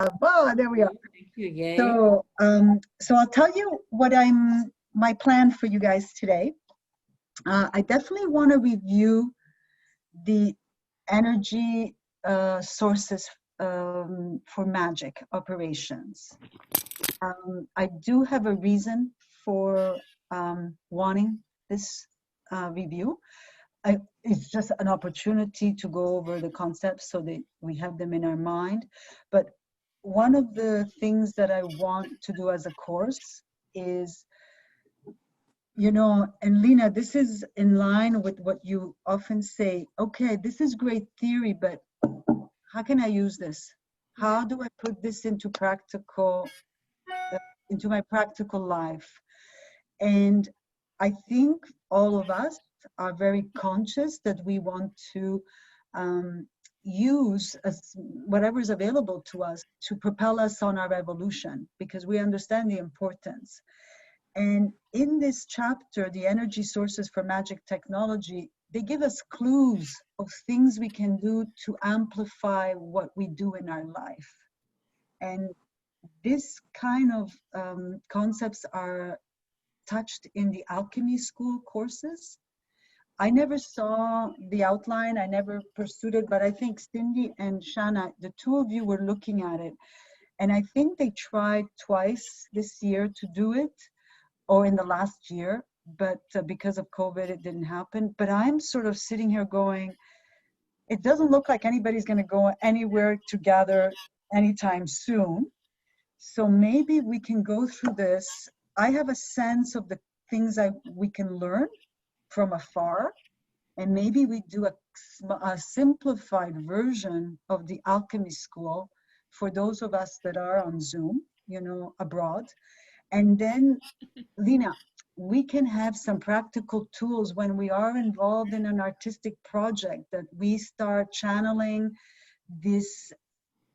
Oh, there we are. Thank you. Yay. So I'll tell you what my plan for you guys today. I definitely want to review the energy sources for magic operations. I do have a reason for wanting this review. It's just an opportunity to go over the concepts so that we have them in our mind. But one of the things that I want to do as a course is, and Lena, this is in line with what you often say, okay, this is great theory, but how can I use this? How do I put this into my practical life? And I think all of us are very conscious that we want to use whatever is available to us to propel us on our evolution, because we understand the importance. And in this chapter, the energy sources for magic technology, they give us clues of things we can do to amplify what we do in our life. And this kind of concepts are touched in the alchemy school courses. I never saw the outline, I never pursued it, but I think Cindy and Shanna, the two of you were looking at it. And I think they tried twice this year to do it, or in the last year, but because of COVID, it didn't happen. But I'm sort of sitting here going, it doesn't look like anybody's going to go anywhere together anytime soon. So maybe we can go through this. I have a sense of the things we can learn from afar, and maybe we do a simplified version of the alchemy school for those of us that are on Zoom, abroad. And then, Lena, we can have some practical tools when we are involved in an artistic project, that we start channeling this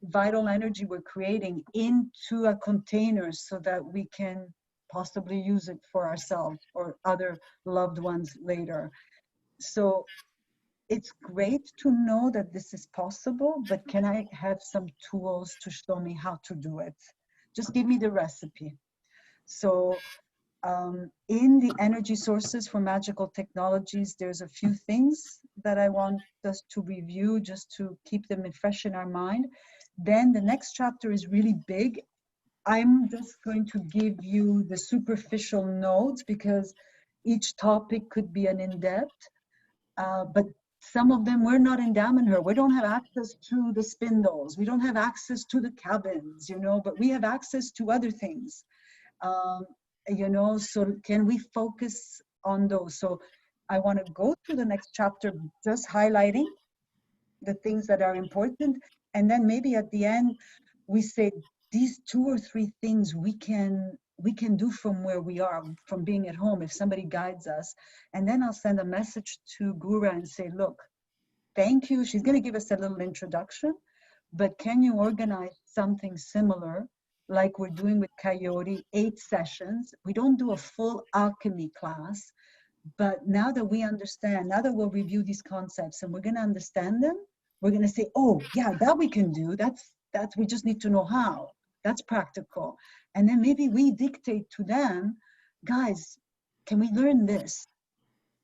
vital energy we're creating into a container so that we can possibly use it for ourselves or other loved ones later. So it's great to know that this is possible, but can I have some tools to show me how to do it? Just give me the recipe. So in the energy sources for magical technologies, there's a few things that I want us to review just to keep them fresh in our mind. Then the next chapter is really big. I'm just going to give you the superficial notes because each topic could be an in-depth, but some of them we're not in Damanhur. We don't have access to the spindles. We don't have access to the cabins, but we have access to other things. So can we focus on those? So I want to go through the next chapter just highlighting the things that are important, and then maybe at the end we say these 2 or 3 things we can do from where we are, from being at home, if somebody guides us. And then I'll send a message to Gura and say, look, thank you. She's going to give us a little introduction, but can you organize something similar like we're doing with Coyote, 8 sessions? We don't do a full alchemy class, but now that we understand, now that we'll review these concepts and we're going to understand them, we're going to say, oh yeah, that we can do. That's we just need to know how. That's practical. And then maybe we dictate to them, guys, can we learn this?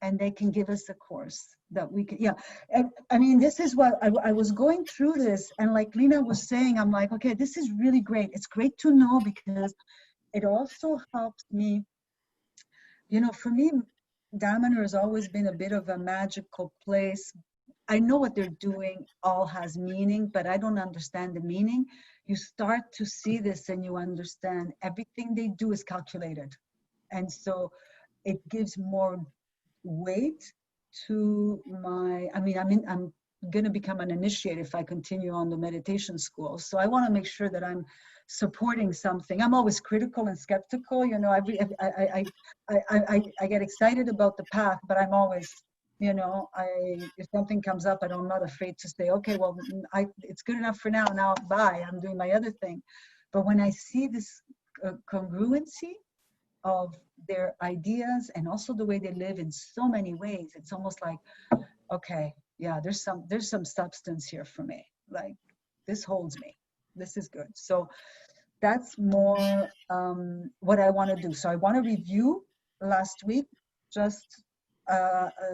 And they can give us a course that we can, yeah. And I mean, this is what I was going through this, and like Lena was saying, I'm like, okay, this is really great. It's great to know because it also helps me, for me, Damanhur has always been a bit of a magical place. I know what they're doing all has meaning, but I don't understand the meaning. You start to see this and you understand everything they do is calculated. And so it gives more weight to I'm going to become an initiate if I continue on the meditation school. So I want to make sure that I'm supporting something. I'm always critical and skeptical. I get excited about the path, but I'm always, if something comes up, I'm not afraid to say, okay, well, it's good enough for now. Now, bye. I'm doing my other thing. But when I see this congruency of their ideas and also the way they live in so many ways, it's almost like, okay, yeah, there's some substance here for me. Like, this holds me, This is good. So that's more what I want to do. So I want to review last week, just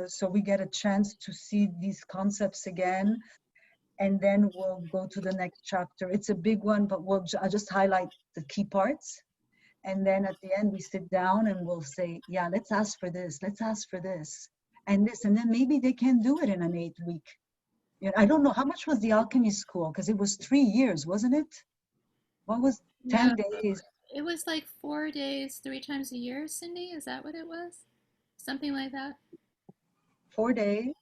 so we get a chance to see these concepts again, and then we'll go to the next chapter. It's a big one, but I'll just highlight the key parts. And then at the end, we sit down and we'll say, yeah, let's ask for this, let's ask for this, and this. And then maybe they can do it in an 8-week. You know, I don't know, how much was the alchemy school? Because it was 3 years, wasn't it? What was 10 days? It was like 4 days, 3 times a year, Cindy. Is that what it was? Something like that? 4 days?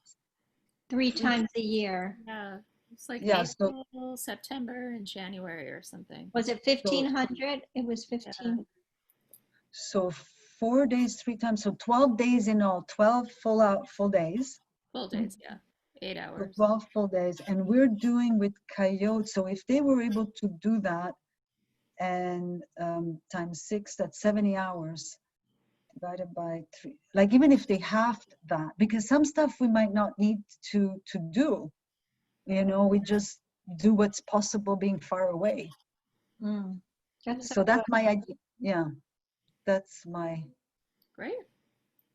3 times a year. Yeah. It's like Yeah, April, September, and January or something. Was it 1,500? It was 15. So 4 days, 3 times, so 12 days in all, 12 full days. Full days, yeah. 8 So hours. 12 full days. And we're doing with Coyote. So if they were able to do that and times 6, that's 70 hours divided by 3. Like even if they halved that, because some stuff we might not need to do. You know, we just do what's possible being far away. So that's my idea. Yeah, that's my. Great.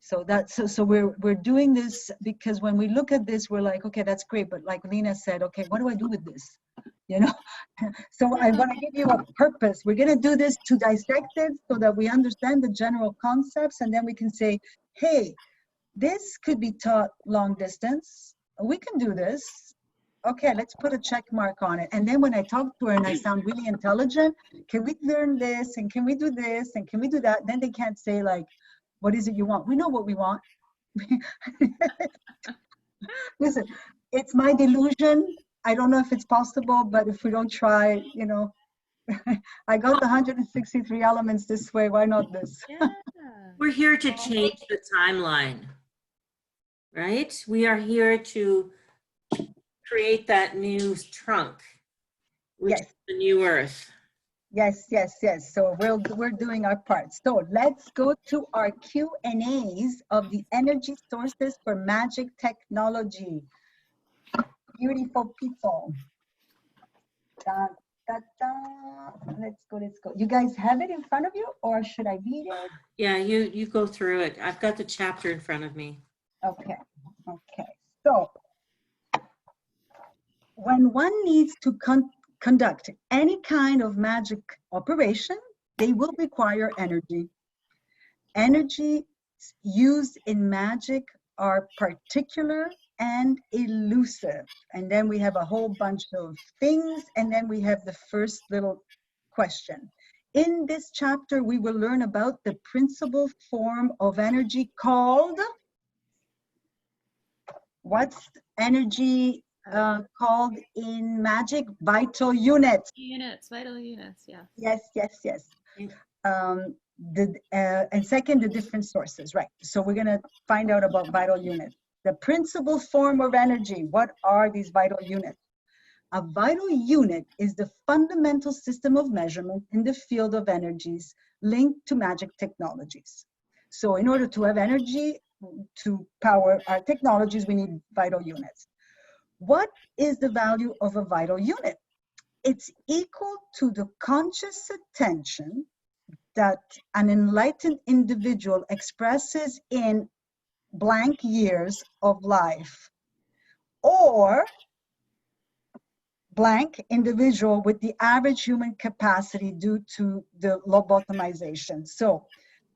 So that's so we're doing this because when we look at this, we're like, okay, that's great, but like Lena said, okay, what do I do with this? You know, so I want to give you a purpose. We're gonna do this to dissect it so that we understand the general concepts, and then we can say, hey, this could be taught long distance. We can do this. Okay, let's put a check mark on it. And then when I talk to her and I sound really intelligent, can we learn this? And can we do this? And can we do that? Then they can't say like, what is it you want? We know what we want. Listen, it's my delusion. I don't know if it's possible, but if we don't try, you know, I got the 163 elements this way. Why not this? Yeah. We're here to change the timeline, right? We are here to create that new trunk, which Yes. is the new earth. Yes, yes, yes. So we're doing our part. So let's go to our Q&As of the energy sources for magic technology. Beautiful people. Da, da, da. Let's go. You guys have it in front of you, or should I read it? Yeah, you go through it. I've got the chapter in front of me. Okay. So when one needs to conduct any kind of magic operation, they will require energy. Energy used in magic are particular and elusive. And then we have a whole bunch of things, and then we have the first little question. In this chapter, we will learn about the principal form of energy called, what's energy called in magic? Vital units. Vital units, yeah. Yes. And second, the different sources, right? So we're gonna find out about vital units. The principal form of energy, what are these vital units? A vital unit is the fundamental system of measurement in the field of energies linked to magic technologies. So in order to have energy to power our technologies, we need vital units. What is the value of a vital unit? It's equal to the conscious attention that an enlightened individual expresses in blank years of life, or blank individual with the average human capacity due to the lobotomization. So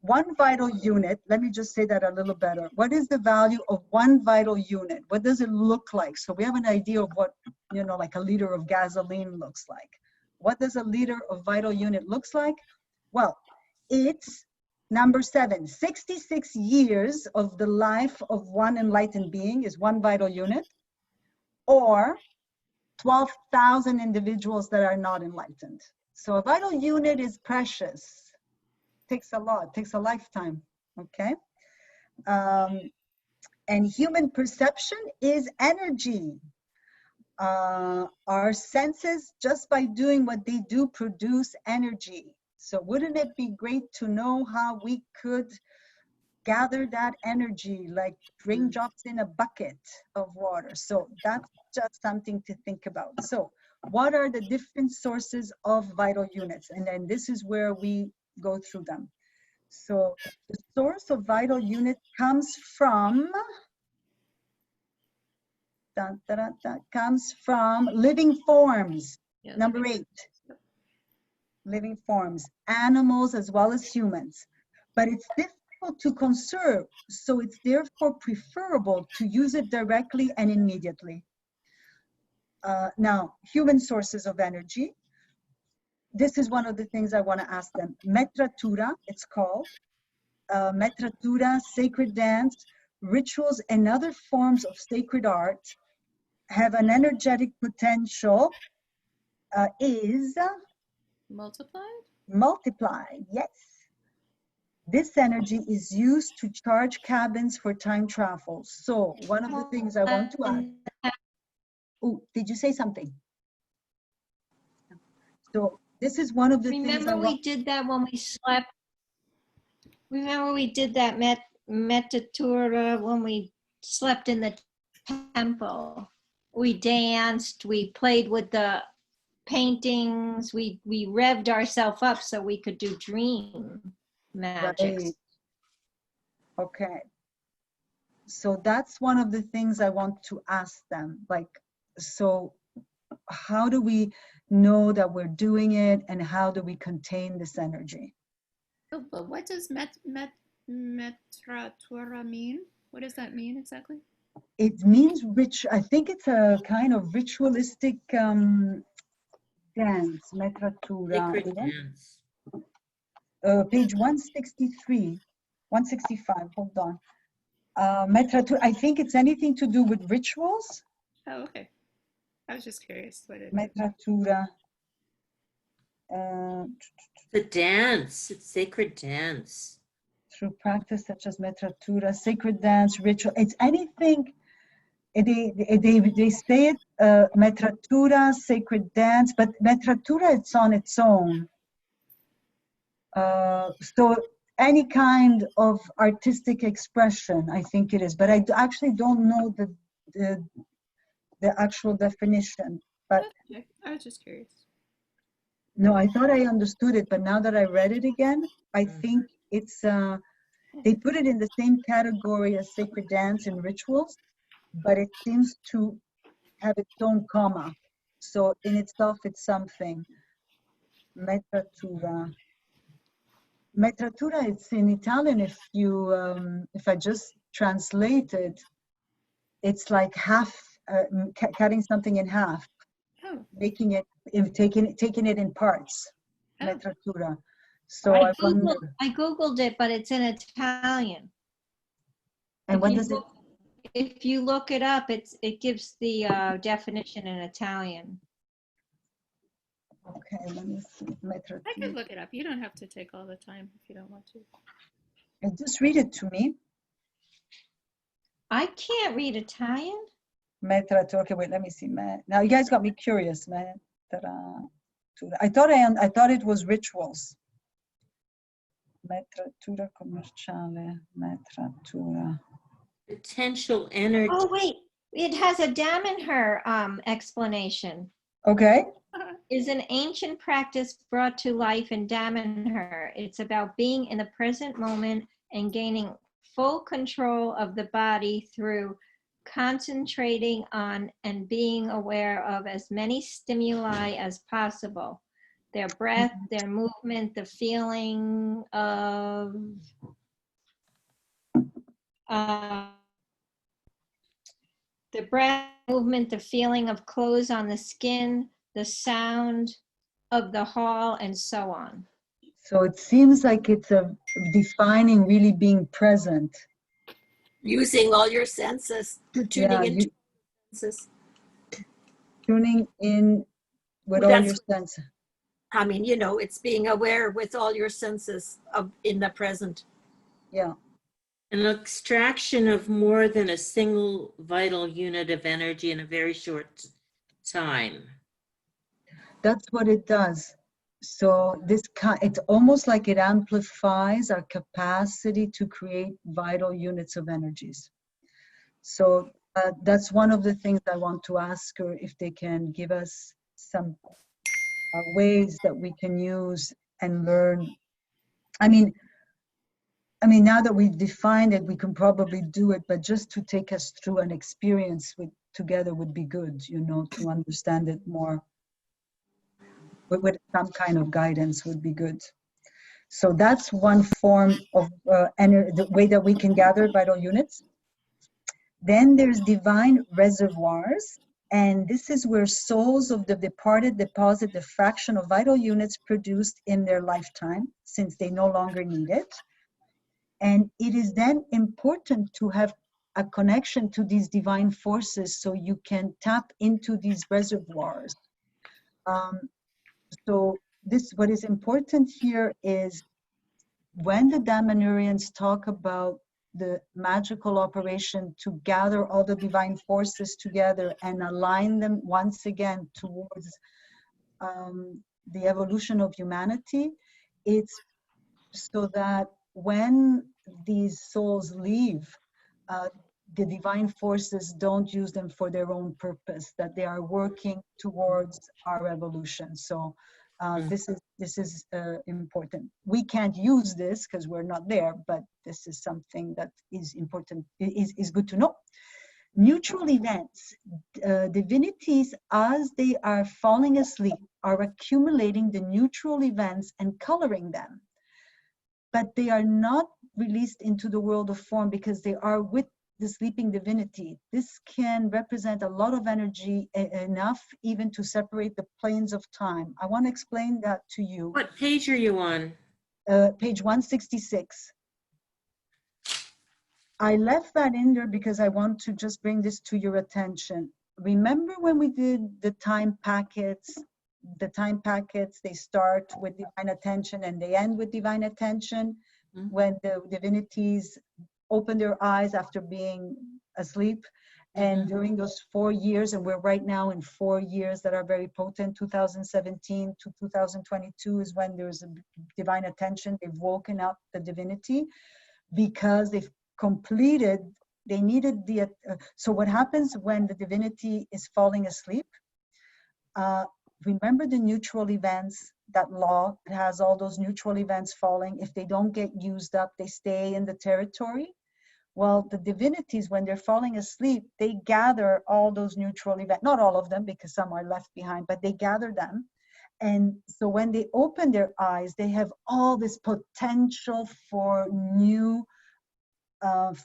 one vital unit, let me just say that a little better. What is the value of one vital unit? What does it look like? So we have an idea of what, you know, like a liter of gasoline looks like. What does a liter of vital unit looks like? Well, it's number 7, 66 years of the life of one enlightened being is one vital unit, or 12,000 individuals that are not enlightened. So a vital unit is precious. Takes a lot, takes a lifetime, okay? And human perception is energy. Our senses, just by doing what they do, produce energy. So wouldn't it be great to know how we could gather that energy like raindrops in a bucket of water? So that's just something to think about. So what are the different sources of vital units? And then this is where we go through them. So the source of vital unit comes from, comes from living forms. Yeah, Number 8, living forms, animals as well as humans. But it's difficult to conserve, so it's therefore preferable to use it directly and immediately. Now, human sources of energy. This is one of the things I want to ask them. Metratura, it's called. Metratura, sacred dance, rituals, and other forms of sacred art have an energetic potential, is multiplied, yes. This energy is used to charge cabins for time travel. So one of the things I want to ask. Oh, did you say something? So this is one of the things I Remember we did that when we slept? Remember we did that Metatura when we slept in the temple? We danced, we played with the paintings, we revved ourselves up so we could do dream magic. Right. Okay. So that's one of the things I want to ask them. Like, so how do we know that we're doing it, and how do we contain this energy? Oh, but what does metratura mean? What does that mean exactly? It means rich. I think it's a kind of ritualistic dance, metratura. Sacred dance. Page 163, 165, hold on. Metratura, I think it's anything to do with rituals. Oh, okay. I was just curious what it Metratura. The dance, it's sacred dance. Through practice such as metratura, sacred dance, ritual, it's anything. They say it, metratura, sacred dance, but metratura, it's on its own. So any kind of artistic expression, I think it is, but I actually don't know the actual definition. But okay. I was just curious. no, I thought I understood it, but now that I read it again, I think it's, they put it in the same category as sacred dance and rituals, but it seems to have its own comma. So in itself, it's something. Metratura. Metratura, it's in Italian. If you, if I just translate it, it's like half, cutting something in half, Oh, making it, taking it in parts. Oh. Metratura. So I I wonder, Googled it, but it's in Italian. and what does it? If you look it up, it gives the definition in Italian. Okay, let me see. Metratura. I could look it up. You don't have to take all the time if you don't want to. Just read it to me. I can't read Italian. Metratura. Okay, wait. Let me see. Now you guys got me curious, Metratura. I thought it was rituals. Metratura commerciale. Metratura. Potential energy. Oh wait, it has a Damanhur explanation. Okay. Is an ancient practice brought to life in Damanhur. It's about being in the present moment and gaining full control of the body through concentrating on and being aware of as many stimuli as possible. Their breath, their movement, the feeling of the breath, movement, the feeling of clothes on the skin, the sound of the hall, and so on. So it seems like it's a defining really being present. Using all your senses, tuning into senses. Tuning in with Well, all your senses. I mean, you know, it's being aware with all your senses in the present. Yeah. An extraction of more than a single vital unit of energy in a very short time. That's what it does. So it's almost like it amplifies our capacity to create vital units of energies. So that's one of the things I want to ask her, if they can give us some ways that we can use and learn. I mean, now that we've defined it, we can probably do it, but just to take us through an experience together would be good, to understand it more. With some kind of guidance would be good. So that's one form of the way that we can gather vital units. Then there's divine reservoirs. And this is where souls of the departed deposit the fraction of vital units produced in their lifetime, since they no longer need it. And it is then important to have a connection to these divine forces so you can tap into these reservoirs. So what is important here is when the Damanhurians talk about the magical operation to gather all the divine forces together and align them once again towards the evolution of humanity, it's so that when these souls leave, the divine forces don't use them for their own purpose, that they are working towards our evolution. So this is important. We can't use this because we're not there, but this is something that is important, is good to know. Neutral events, divinities, as they are falling asleep, are accumulating the neutral events and coloring them. But they are not released into the world of form because they are with the sleeping divinity. This can represent a lot of energy, enough even to separate the planes of time. I want to explain that to you. What page are you on? Page 166. I left that in there because I want to just bring this to your attention. Remember when we did the time packets? The time packets, they start with divine attention and they end with divine attention. Mm-hmm. When the divinities open their eyes after being asleep. And during those 4 years, and we're right now in 4 years that are very potent, 2017 to 2022 is when there's a divine attention. They've woken up the divinity because they've completed, they needed the, so what happens when the divinity is falling asleep? Remember the neutral events, that law has all those neutral events falling. If they don't get used up, they stay in the territory. Well, the divinities, when they're falling asleep, they gather all those neutral events, not all of them because some are left behind, but they gather them. And so when they open their eyes, they have all this potential for new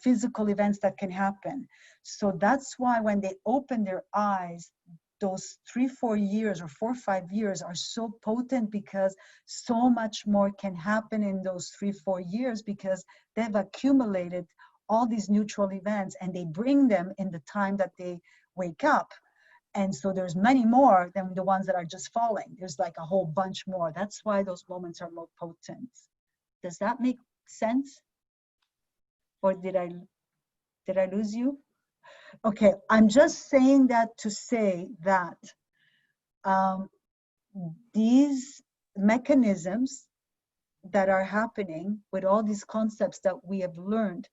physical events that can happen. So that's why when they open their eyes, those 3-4 years or 4-5 years are so potent because so much more can happen in those 3-4 years because they've accumulated all these neutral events and they bring them in the time that they wake up. And so there's many more than the ones that are just falling. There's like a whole bunch more. That's why those moments are more potent. Does that make sense? Or did I lose you? Okay, I'm just saying that to say that these mechanisms that are happening with all these concepts that we have learned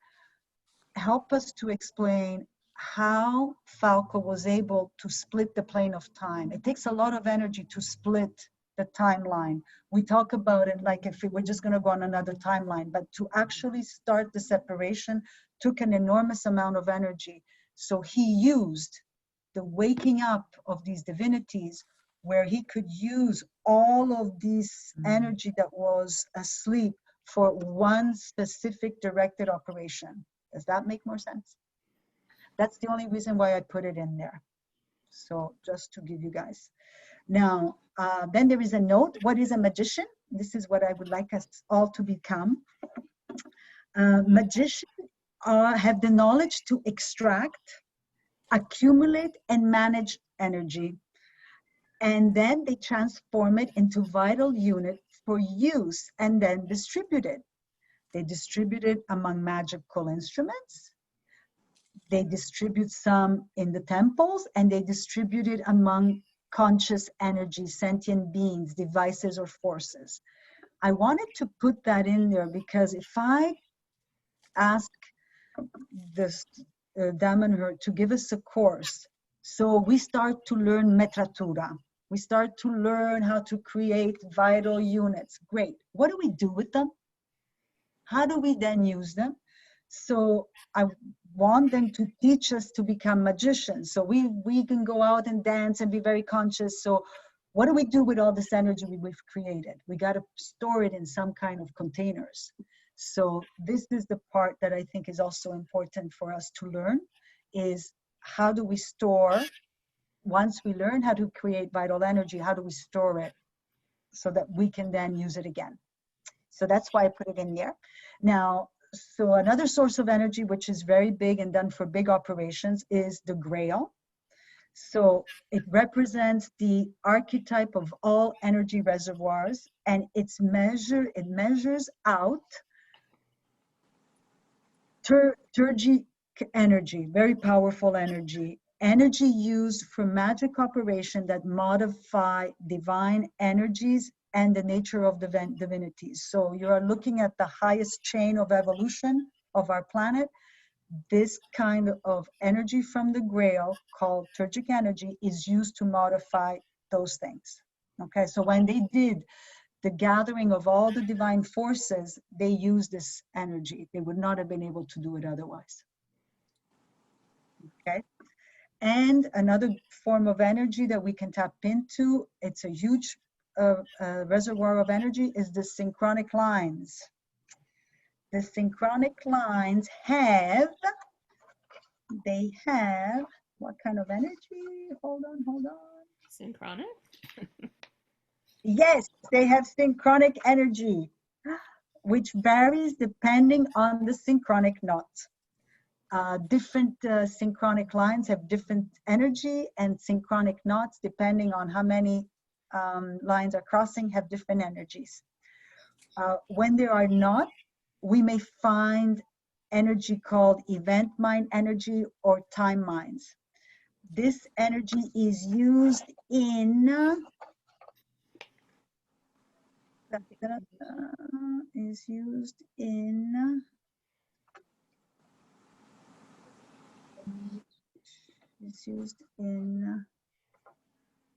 help us to explain how Falco was able to split the plane of time. It takes a lot of energy to split the timeline. We talk about it like if we're just going to go on another timeline, but to actually start the separation took an enormous amount of energy. So he used the waking up of these divinities where he could use all of this energy that was asleep for one specific directed operation. Does that make more sense? That's the only reason why I put it in there. So just to give you guys. Now, then there is a note. What is a magician? This is what I would like us all to become. Magicians have the knowledge to extract, accumulate, and manage energy. And then they transform it into vital unit for use and then distribute it. They distribute it among magical instruments. They distribute some in the temples, and they distribute it among conscious energy, sentient beings, devices, or forces. I wanted to put that in there because if I ask this Damanhur to give us a course, so we start to learn Metratura. We start to learn how to create vital units. Great. What do we do with them? How do we then use them? So I want them to teach us to become magicians. So we can go out and dance and be very conscious. So what do we do with all this energy we've created? We got to store it in some kind of containers. So this is the part that I think is also important for us to learn, is how do we store, once we learn how to create vital energy, how do we store it so that we can then use it again? So that's why I put it in there. Now, so another source of energy, which is very big and done for big operations, is the Grail. So it represents the archetype of all energy reservoirs, and it measures out turgic energy, very powerful energy used for magic operation that modify divine energies and the nature of divinities. So you are looking at the highest chain of evolution of our planet. This kind of energy from the Grail, called turgic energy, is used to modify those things. Okay, so when they did the gathering of all the divine forces, they used this energy. They would not have been able to do it otherwise. Okay, and another form of energy that we can tap into, it's a huge reservoir of energy, is the synchronic lines. The synchronic lines have what kind of energy? Hold on. Synchronic? Yes, they have synchronic energy, which varies depending on the synchronic knot. Different synchronic lines have different energy, and synchronic knots, depending on how many lines are crossing, have different energies. When there are not, we may find energy called event mind energy or time minds. This energy is used in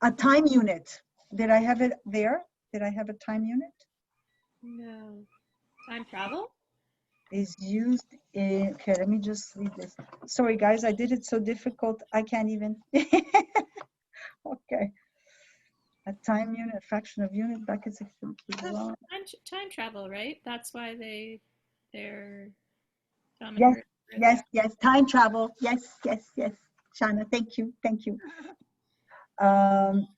a time unit. Did I have it there? Did I have a time unit? No. Time travel? Is used in, okay, let me just read this. Sorry guys, I did it so difficult, I can't even. Okay. A time unit, a fraction of unit, brackets. Time travel, right? That's why they're Yes, time travel. Yes. Shana, thank you.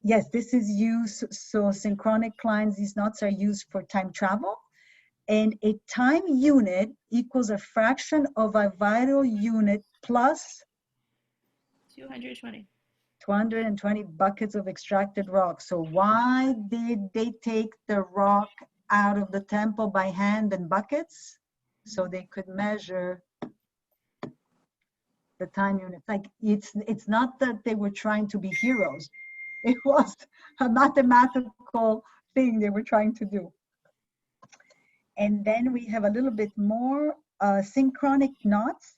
Yes, this is used, so synchronic lines, these knots are used for time travel. And a time unit equals a fraction of a vital unit plus 220 buckets of extracted rock. So why did they take the rock out of the temple by hand and buckets? So they could measure the time units. Like it's not that they were trying to be heroes. It was a mathematical thing they were trying to do. And then we have a little bit more synchronic knots,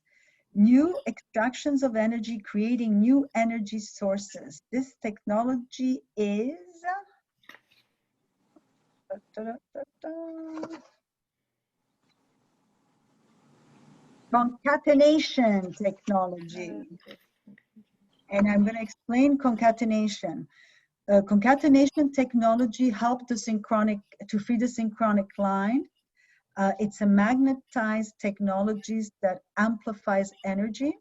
new extractions of energy, creating new energy sources. This technology is concatenation technology. And I'm going to explain concatenation. Concatenation technology helped to free the synchronic line. It's a magnetized technology that amplifies energy.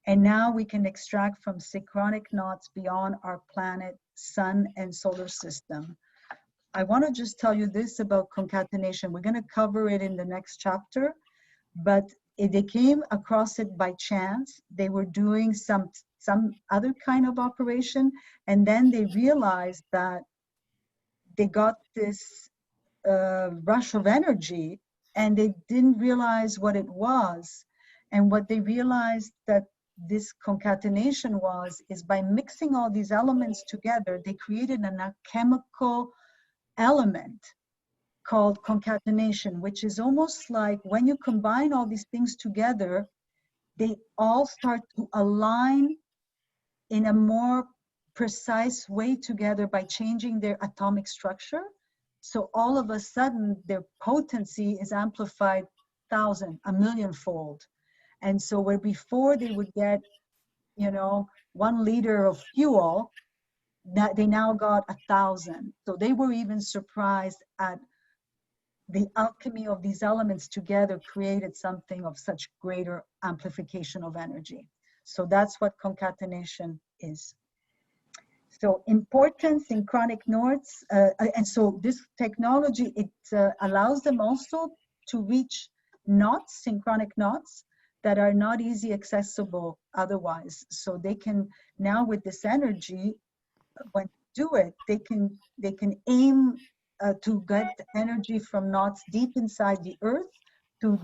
And now we can extract from synchronic knots beyond our planet, sun, and solar system. I want to just tell you this about concatenation. We're going to cover it in the next chapter, but they came across it by chance. They were doing some other kind of operation, and then they realized that they got this rush of energy, and they didn't realize what it was. And what they realized that this concatenation is by mixing all these elements together, they created a chemical element called concatenation, which is almost like when you combine all these things together, they all start to align in a more precise way together by changing their atomic structure. So all of a sudden, their potency is amplified 1,000, a millionfold. And so where before they would get, 1 liter of fuel, that they now got 1,000. So they were even surprised at the alchemy of these elements together created something of such greater amplification of energy. So that's what concatenation is. So important synchronic knots, and so this technology, it allows them also to reach knots, synchronic knots, that are not easy accessible otherwise. So they can now, with this energy, when they do it, they can aim to get energy from knots deep inside the earth to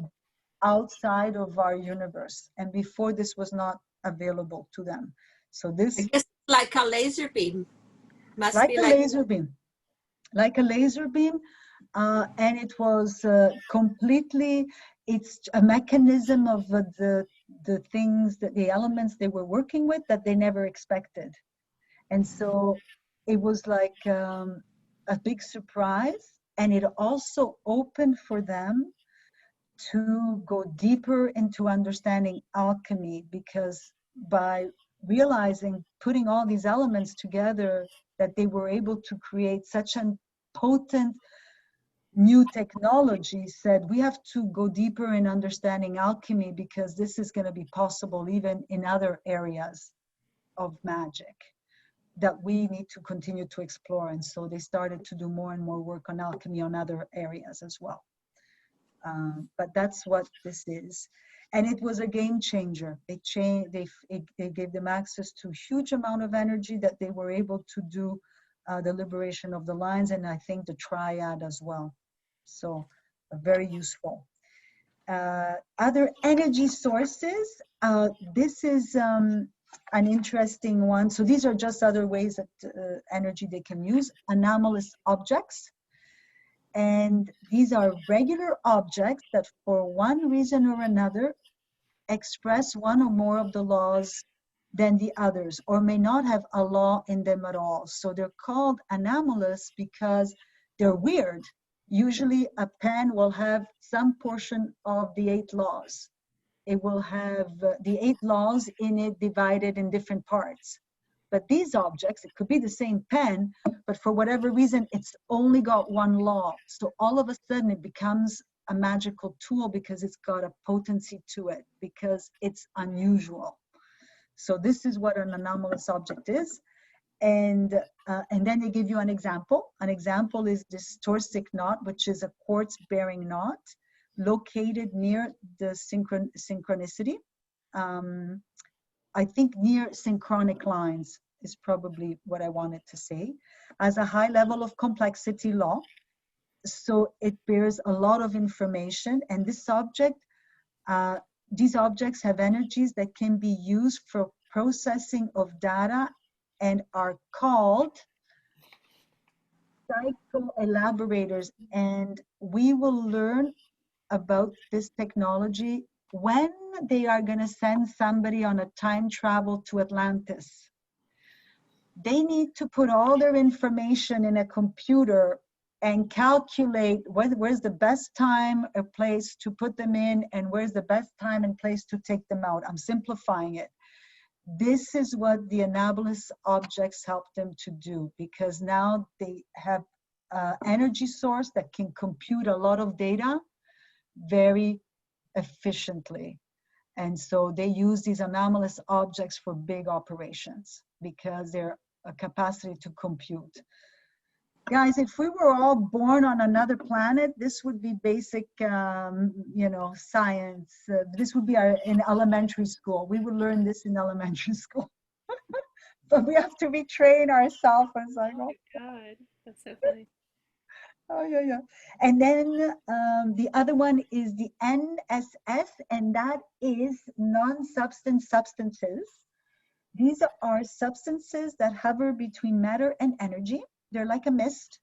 outside of our universe. And before, this was not available to them. So this, I guess it's like a laser beam. Must like be a like laser beam, and it was completely, it's a mechanism of the things, that the elements they were working with that they never expected. And so it was like a big surprise, and it also opened for them to go deeper into understanding alchemy, because by realizing, putting all these elements together, that they were able to create such a potent new technology, said we have to go deeper in understanding alchemy, because this is going to be possible even in other areas of magic that we need to continue to explore. And so they started to do more and more work on alchemy on other areas as well. But that's what this is. And it was a game changer. It gave them access to huge amount of energy that they were able to do the liberation of the lines, and I think the triad as well. So very useful. Other energy sources. This is an interesting one. So these are just other ways that energy they can use. Anomalous objects. And these are regular objects that for one reason or another express one or more of the laws than the others, or may not have a law in them at all. So they're called anomalous because they're weird. Usually a pen will have some portion of the 8 laws. It will have the 8 laws in it divided in different parts. But these objects, it could be the same pen, but for whatever reason, it's only got 1 law. So all of a sudden it becomes a magical tool because it's got a potency to it, because it's unusual. So this is what an anomalous object is. And then they give you an example. An example is this Torsic knot, which is a quartz-bearing knot located near the synchronicity. I think near synchronic lines is probably what I wanted to say, as a high level of complexity law. So it bears a lot of information, and this object, these objects have energies that can be used for processing of data and are called psycho-elaborators. And we will learn about this technology when they are going to send somebody on a time travel to Atlantis. They need to put all their information in a computer and calculate where's the best time or place to put them in, and where's the best time and place to take them out. I'm simplifying it. This is what the anomalous objects help them to do, because now they have an energy source that can compute a lot of data very efficiently. And so they use these anomalous objects for big operations because they're a capacity to compute. Guys, if we were all born on another planet, this would be basic, science. This would be in elementary school. We would learn this in elementary school. But we have to retrain ourselves. It's like, Oh my God, that's so funny. Oh, yeah. And then the other one is the NSS, and that is non-substance substances. These are substances that hover between matter and energy. They're like a mist,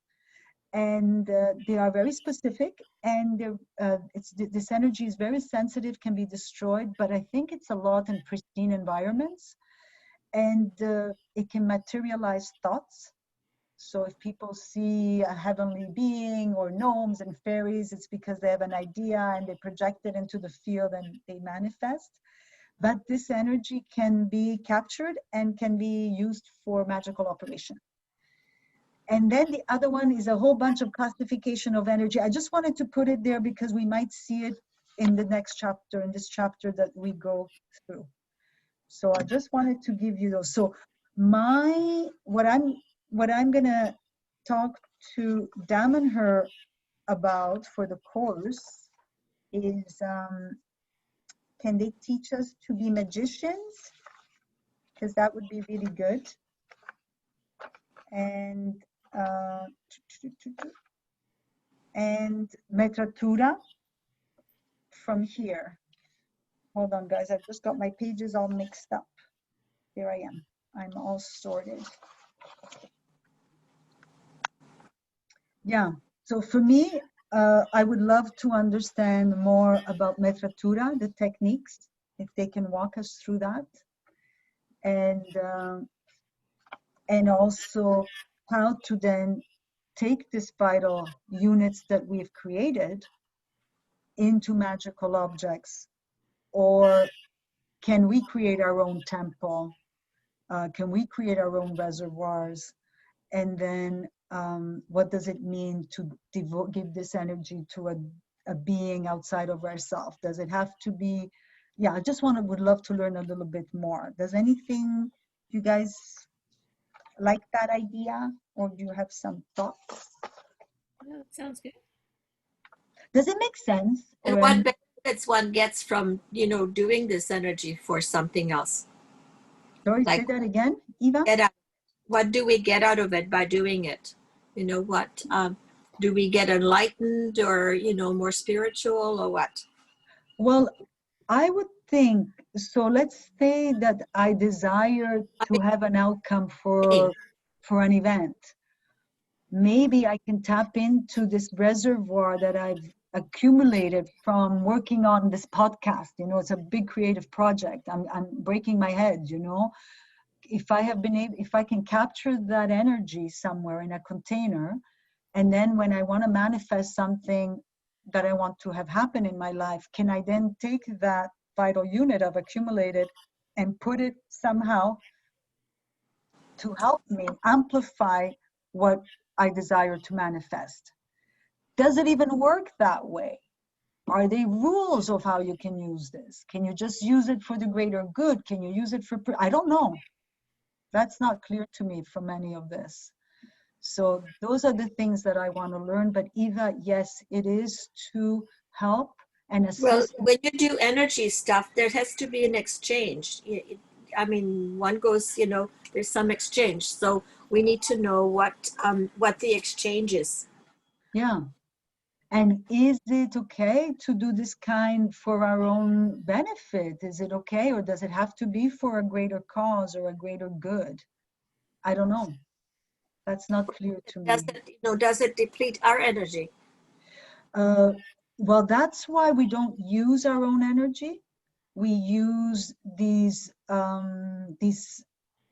and they are very specific, and this energy is very sensitive, can be destroyed, but I think it's a lot in pristine environments. and it can materialize thoughts. So if people see a heavenly being or gnomes and fairies, it's because they have an idea and they project it into the field and they manifest. But this energy can be captured and can be used for magical operation. And then the other one is a whole bunch of classification of energy. I just wanted to put it there because we might see it in the next chapter, in this chapter that we go through. So I just wanted to give you those. So what I'm gonna talk to Damanhur about for the course is, can they teach us to be magicians? Because that would be really good. And Metratura from here. Hold on, guys. I've just got my pages all mixed up. Here I am. I'm all sorted. Yeah. So for me, I would love to understand more about Metratura, the techniques, if they can walk us through that. And also how to then take these vital units that we've created into magical objects. Or can we create our own temple? Can we create our own reservoirs? And then what does it mean to give this energy to a being outside of ourselves? Does it have to be, yeah, I just would love to learn a little bit more. Does anything, you guys like that idea, or do you have some thoughts? Oh, that sounds good. Does it make sense? And what benefits one gets from, doing this energy for something else? Sorry, say like- that again, Eva? What do we get out of it by doing it? What do we get enlightened or, more spiritual or what? Well, I would think, so let's say that I desire to have an outcome for an event. Maybe I can tap into this reservoir that I've accumulated from working on this podcast. It's a big creative project. I'm breaking my head, If I can capture that energy somewhere in a container, and then when I want to manifest something that I want to have happen in my life, can I then take that vital unit I've accumulated and put it somehow to help me amplify what I desire to manifest? Does it even work that way? Are there rules of how you can use this? Can you just use it for the greater good? Can you use it for, I don't know. That's not clear to me from any of this. So those are the things that I want to learn. But Eva, yes, it is to help and assist. Well, when you do energy stuff, there has to be an exchange. One goes, there's some exchange. So we need to know what the exchange is. Yeah. And is it okay to do this kind for our own benefit? Is it okay? Or does it have to be for a greater cause or a greater good? I don't know. That's not clear to me. Does it deplete our energy? Well, that's why we don't use our own energy. We use these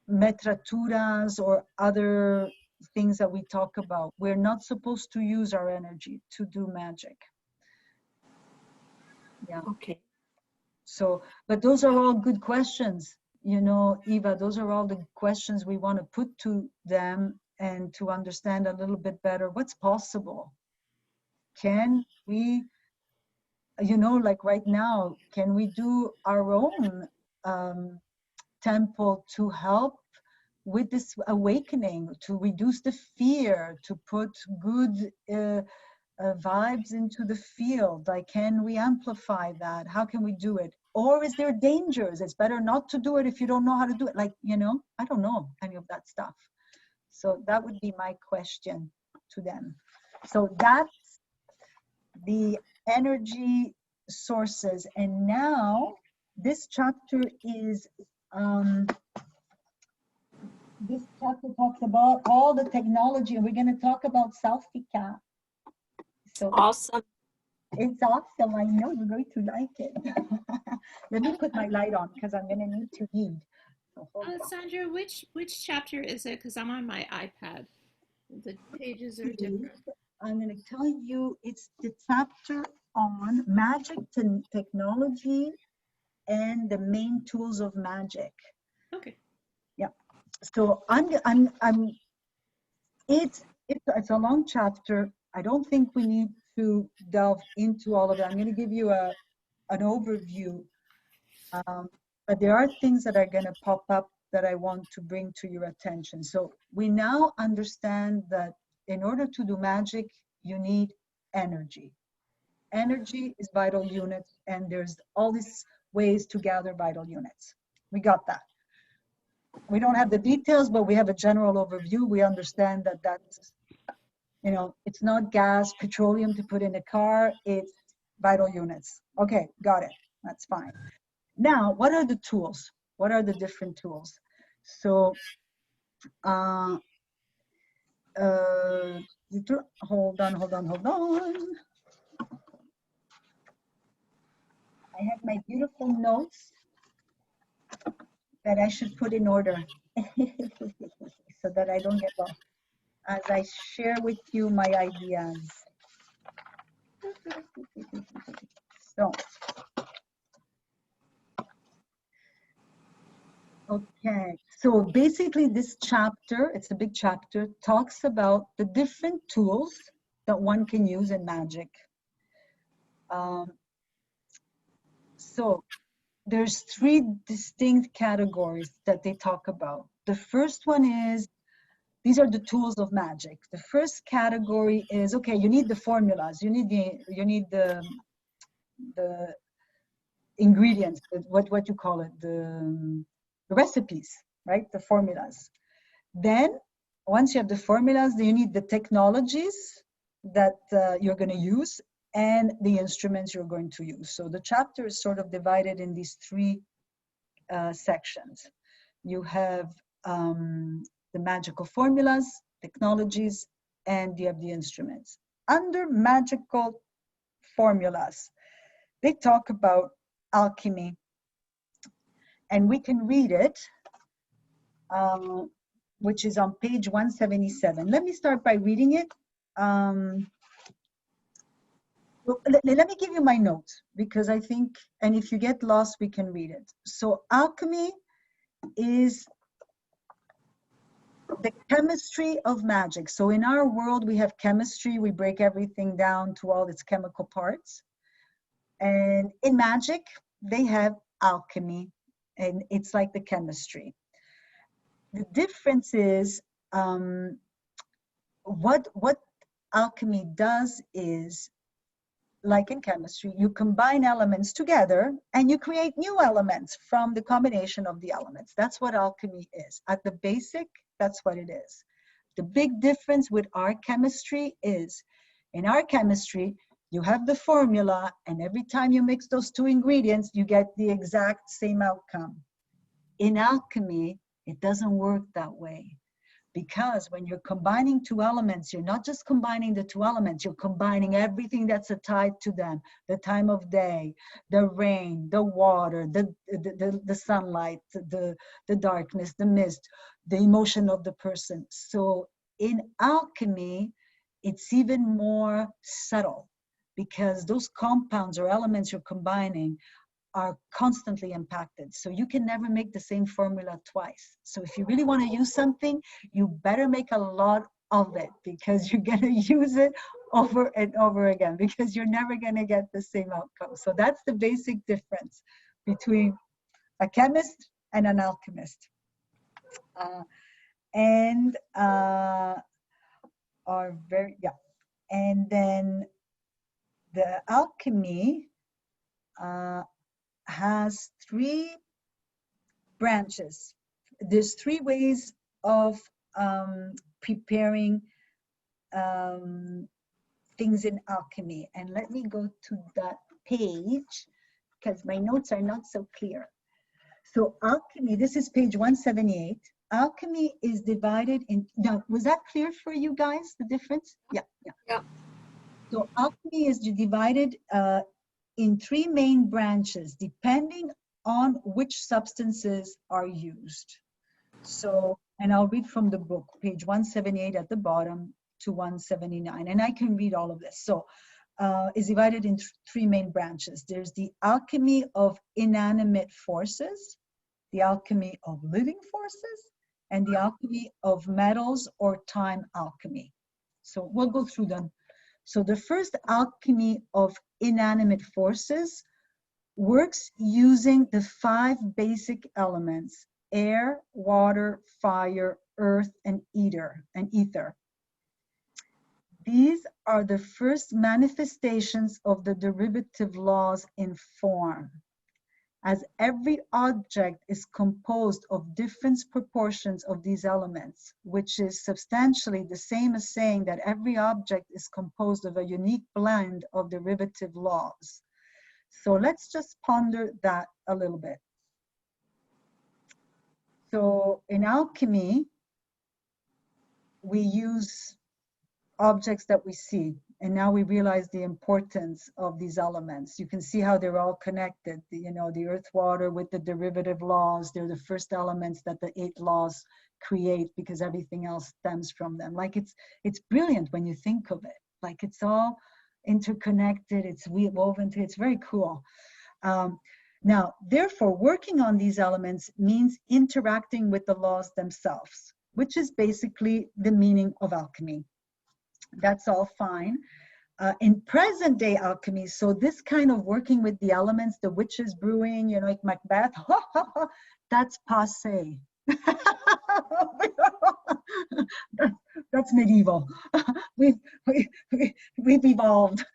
metraturas or other things that we talk about. We're not supposed to use our energy to do magic. Yeah. Okay. So, but those are all good questions, Eva, those are all the questions we want to put to them and to understand a little bit better what's possible. Can we, like right now, can we do our own temple to help with this awakening, to reduce the fear, to put good vibes into the field? Like, can we amplify that? How can we do it? Or is there dangers? It's better not to do it if you don't know how to do it. Like, I don't know any of that stuff. So that would be my question to them. So that's the energy sources. And now this chapter is, this chapter talks about all the technology, and we're going to talk about Selfika. So Awesome. it's awesome. I know you're going to like it. Let me put my light on because I'm going to need to read. So hold on. Sandra, which chapter is it? Because I'm on my iPad. The pages are different. I'm going to tell you, it's the chapter on magic technology and the main tools of magic. Okay. So it's a long chapter. I don't think we need to delve into all of it. I'm going to give you an overview, but there are things that are going to pop up that I want to bring to your attention. So we now understand that in order to do magic, you need energy. Energy is vital units, and there's all these ways to gather vital units. We got that. We don't have the details, but we have a general overview. We understand that that's, you know, it's not gas, petroleum to put in a car, it's vital units. Okay, got it. That's fine. Now, what are the tools? What are the different tools? So, hold on. I have my beautiful notes that I should put in order so that I don't get lost as I share with you my ideas. So, okay, so basically this chapter, it's a big chapter, talks about the different tools that one can use in magic. So there's 3 distinct categories that they talk about. The first one is, these are the tools of magic. The first category is, okay, you need the formulas, you need the ingredients, what you call it, the recipes, right? The formulas. Then once you have the formulas, then you need the technologies that you're going to use and the instruments you're going to use. So the chapter is sort of divided in these 3 sections. You have the magical formulas, technologies, and you have the instruments. Under magical formulas, they talk about alchemy, and we can read it, which is on page 177. Let me start by reading it. Let me give you my notes, because I think, and if you get lost, we can read it. So alchemy is the chemistry of magic. So in our world, we have chemistry. We break everything down to all its chemical parts. And in magic, they have alchemy, and it's like the chemistry. The difference is, what alchemy does is, like in chemistry, you combine elements together and you create new elements from the combination of the elements. That's what alchemy is. At the basic, that's what it is. The big difference with our chemistry is, in our chemistry, you have the formula, and every time you mix those 2 ingredients, you get the exact same outcome. In alchemy, it doesn't work that way. Because when you're combining 2 elements, you're not just combining the 2 elements, you're combining everything that's tied to them. The time of day, the rain, the water, the sunlight, the darkness, the mist, the emotion of the person. So in alchemy, it's even more subtle, because those compounds or elements you're combining are constantly impacted. So you can never make the same formula twice. So if you really want to use something, you better make a lot of it, because you're going to use it over and over again, because you're never going to get the same outcome. So that's the basic difference between a chemist and an alchemist. And then the alchemy has 3 branches. There's 3 ways of preparing things in alchemy. And let me go to that page, because my notes are not so clear. So alchemy, this is page 178. Alchemy is divided in, now, was that clear for you guys, the difference? Yeah. So alchemy is divided in 3 main branches, depending on which substances are used. So, and I'll read from the book, page 178 at the bottom to 179, and I can read all of this. So, is divided into three main branches. There's the alchemy of inanimate forces, the alchemy of living forces, and the alchemy of metals or time alchemy. So we'll go through them. So the first alchemy of inanimate forces works using the 5 basic elements: air, water, fire, earth, and ether. These are the first manifestations of the derivative laws in form. As every object is composed of different proportions of these elements, which is substantially the same as saying that every object is composed of a unique blend of derivative laws. So let's just ponder that a little bit. So in alchemy, we use objects that we see, and now we realize the importance of these elements. You can see how they're all connected. You know, the earth, water with the derivative laws, they're the first elements that the 8 laws create, because everything else stems from them. Like it's brilliant when you think of it. Like it's all interconnected, it's woven to, it's very cool. Now, therefore, working on these elements means interacting with the laws themselves, which is basically the meaning of alchemy. That's all fine. In present day alchemy, so this kind of working with the elements, the witches brewing, you know, like Macbeth, that's passé. That's medieval. We've evolved.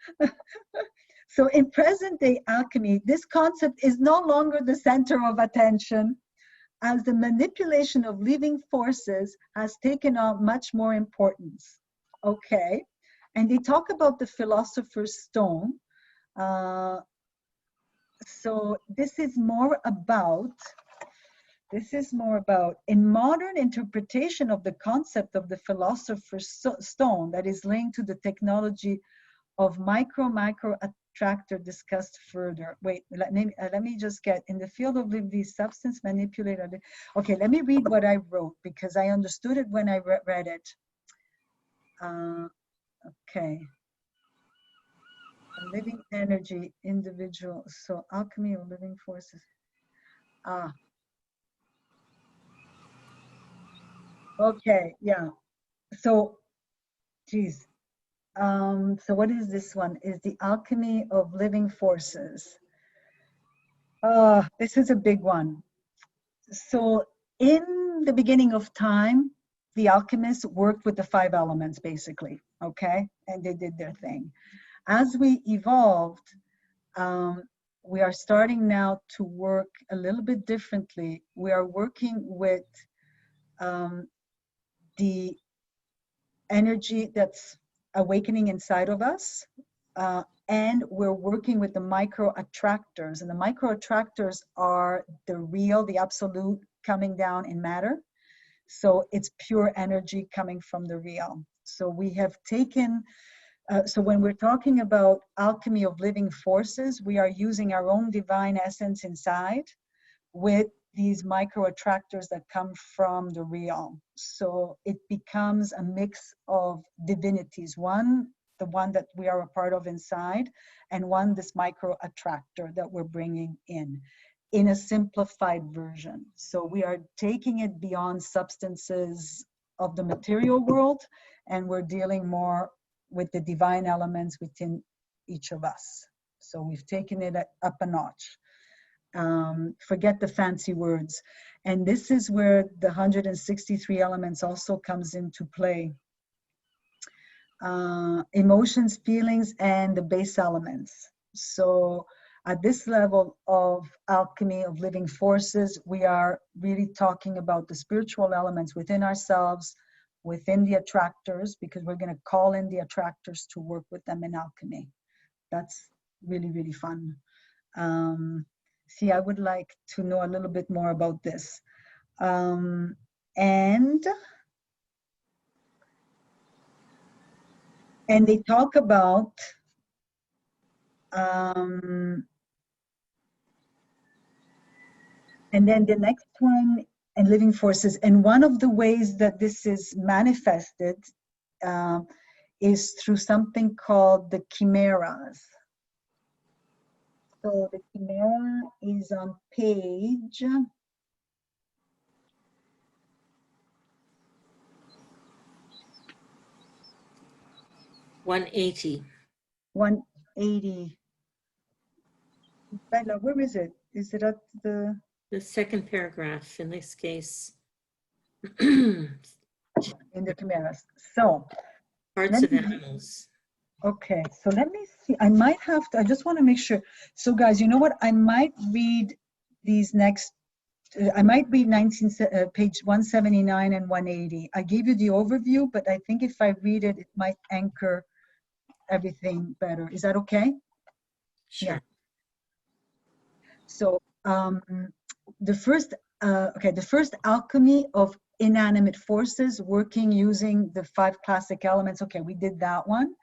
So in present day alchemy, this concept is no longer the center of attention, as the manipulation of living forces has taken on much more importance. Okay, and they talk about the philosopher's stone. So this is more about, in modern interpretation of the concept of the philosopher's stone that is linked to the technology of micro attractor discussed further. Wait, let me just get, in the field of living substance manipulated. Okay, let me read what I wrote, because I understood it when I read it. Okay. A living energy, individual. So alchemy of living forces. Okay, yeah. So, geez. So what is this one? Is the alchemy of living forces. This is a big one. So in the beginning of time, the alchemists worked with the 5 elements, basically, okay? And they did their thing. As we evolved, we are starting now to work a little bit differently. We are working with the energy that's awakening inside of us, and we're working with the micro attractors. And the micro attractors are the real, the absolute coming down in matter. So it's pure energy coming from the real. So we have taken, so when we're talking about alchemy of living forces, we are using our own divine essence inside with these micro attractors that come from the real. So it becomes a mix of divinities. One, the one that we are a part of inside, and one, this micro attractor that we're bringing in a simplified version. So we are taking it beyond substances of the material world, and we're dealing more with the divine elements within each of us. So we've taken it up a notch. Forget the fancy words. And this is where the 163 elements also comes into play. Emotions, feelings, and the base elements. So at this level of alchemy of living forces, we are really talking about the spiritual elements within ourselves, within the attractors, because we're going to call in the attractors to work with them in alchemy. That's really, really fun. See, I would like to know a little bit more about this. And they talk about And then the next one, and living forces. And one of the ways that this is manifested is through something called the chimeras. So the chimera is on page 180. 180. Bella, where is it? Is it at the? The second paragraph in this case. In the chimeras. So, Parts of animals. okay, so let me see. I might have to, I just want to make sure. So guys, you know what? I might read these next, I might read page 179 and 180. I gave you the overview, but I think if I read it, it might anchor everything better. Is that okay? Sure. Yeah. So the first alchemy of inanimate forces working using the 5 classic elements. Okay, we did that one.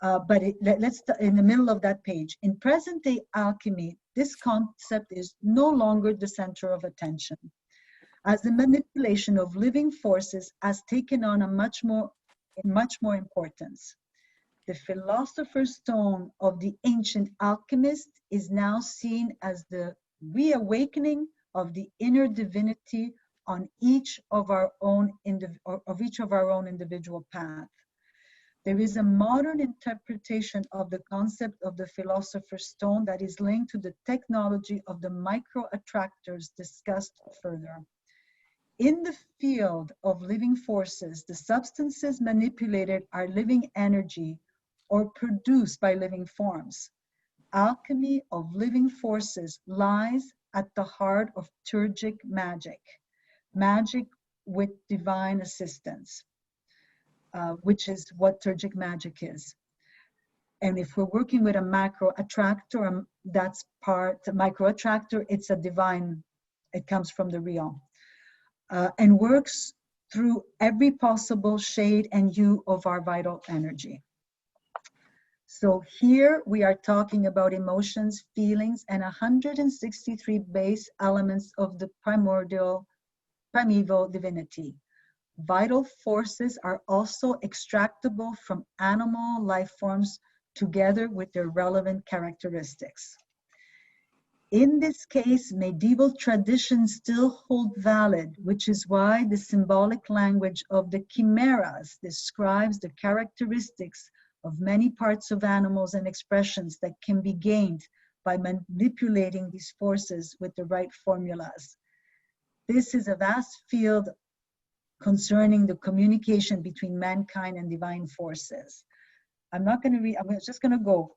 But let's in the middle of that page. In present-day alchemy, this concept is no longer the center of attention, as the manipulation of living forces has taken on a much more importance. The philosopher's stone of the ancient alchemist is now seen as the reawakening of the inner divinity on each of our own individual path. There is a modern interpretation of the concept of the philosopher's stone that is linked to the technology of the micro-attractors discussed further. In the field of living forces, the substances manipulated are living energy or produced by living forms. Alchemy of living forces lies at the heart of Turgic magic, magic with divine assistance. Which is what Turgic magic is. And if we're working with a macro attractor, that's part, a micro attractor, it's a divine, it comes from the real. And works through every possible shade and hue of our vital energy. So here we are talking about emotions, feelings, and 163 base elements of the primeval divinity. Vital forces are also extractable from animal life forms together with their relevant characteristics. In this case, medieval traditions still hold valid, which is why the symbolic language of the chimeras describes the characteristics of many parts of animals and expressions that can be gained by manipulating these forces with the right formulas. This is a vast field concerning the communication between mankind and divine forces. I'm not going to read, I'm just going to go.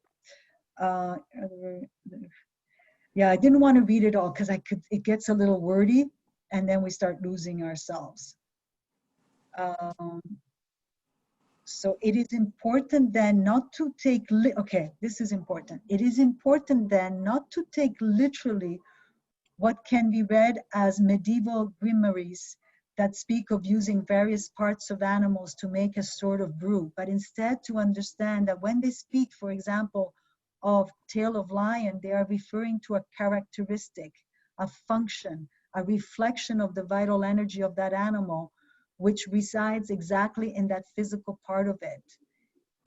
Yeah, I didn't want to read it all because it gets a little wordy and then we start losing ourselves. So it is important then not to take, okay, this is important. It is important then not to take literally what can be read as medieval grimoires that speak of using various parts of animals to make a sort of brew, but instead to understand that when they speak, for example, of tail of lion, they are referring to a characteristic, a function, a reflection of the vital energy of that animal, which resides exactly in that physical part of it.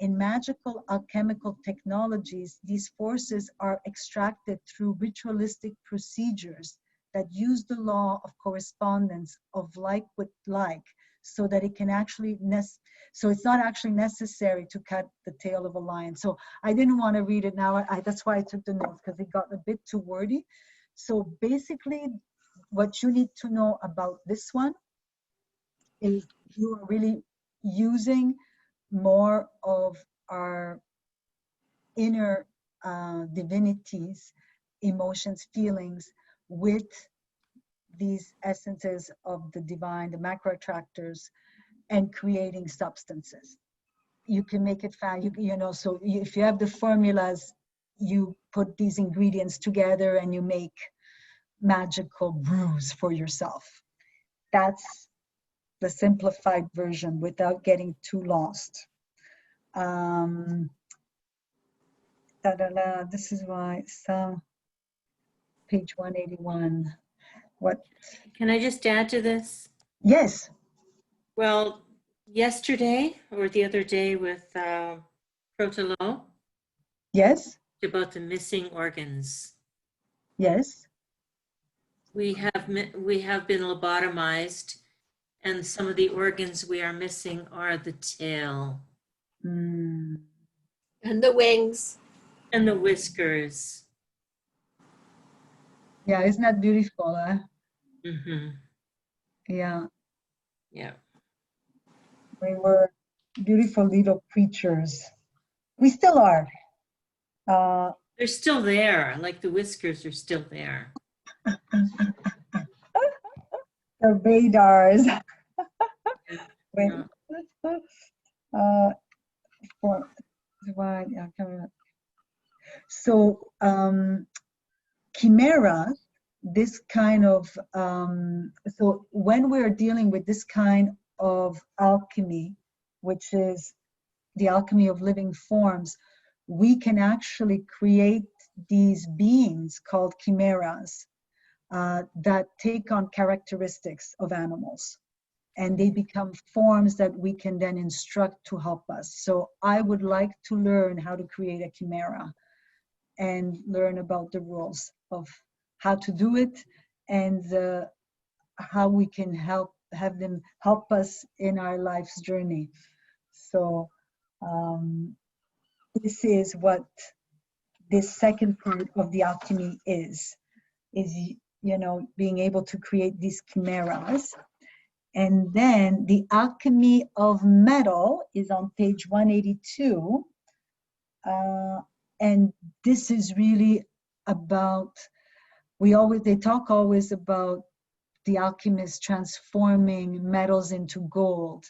In magical alchemical technologies, these forces are extracted through ritualistic procedures that use the law of correspondence of like with like, so that it can actually, so it's not actually necessary to cut the tail of a lion. So I didn't want to read it now. That's why I took the notes, because it got a bit too wordy. So basically, what you need to know about this one is you are really using more of our inner divinities, emotions, feelings with these essences of the divine, the macro attractors, and creating substances. You can make it fast, you know, so if you have the formulas, you put these ingredients together and you make magical brews for yourself. That's the simplified version without getting too lost. This is why, so page 181. What? Can I just add to this? Yes. Well, yesterday or the other day with Protolo Yes. about the missing organs. Yes. We have been lobotomized, and some of the organs we are missing are the tail Mm. And the wings. and the whiskers. Yeah, isn't that beautiful? Huh? Mm-hmm. Yeah, Yeah. we were beautiful little creatures. We still are. They're still there, like the whiskers are still there. The radars. Wait. Yeah. For divide, yeah, so chimera, this kind of so when we're dealing with this kind of alchemy, which is the alchemy of living forms, we can actually create these beings called chimeras that take on characteristics of animals, and they become forms that we can then instruct to help us. So I would like to learn how to create a chimera and learn about the rules of how to do it, and how we can have them help us in our life's journey. So this is what this second part of the alchemy is, being able to create these chimeras. And then the alchemy of metal is on page 182. And this is really about, they talk always about the alchemist transforming metals into gold.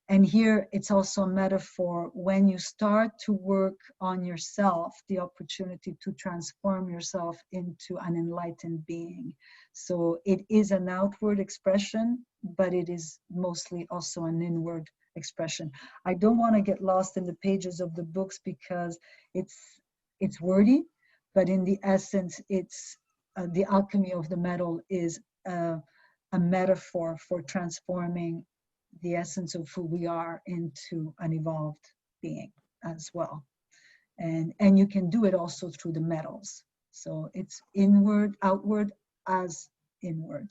And here it's also a metaphor. When you start to work on yourself, the opportunity to transform yourself into an enlightened being. So it is an outward expression, but it is mostly also an inward expression. I don't want to get lost in the pages of the books because it's wordy, but in the essence, it's the alchemy of the metal is a metaphor for transforming the essence of who we are into an evolved being as well. And you can do it also through the metals. So it's inward, outward as inward.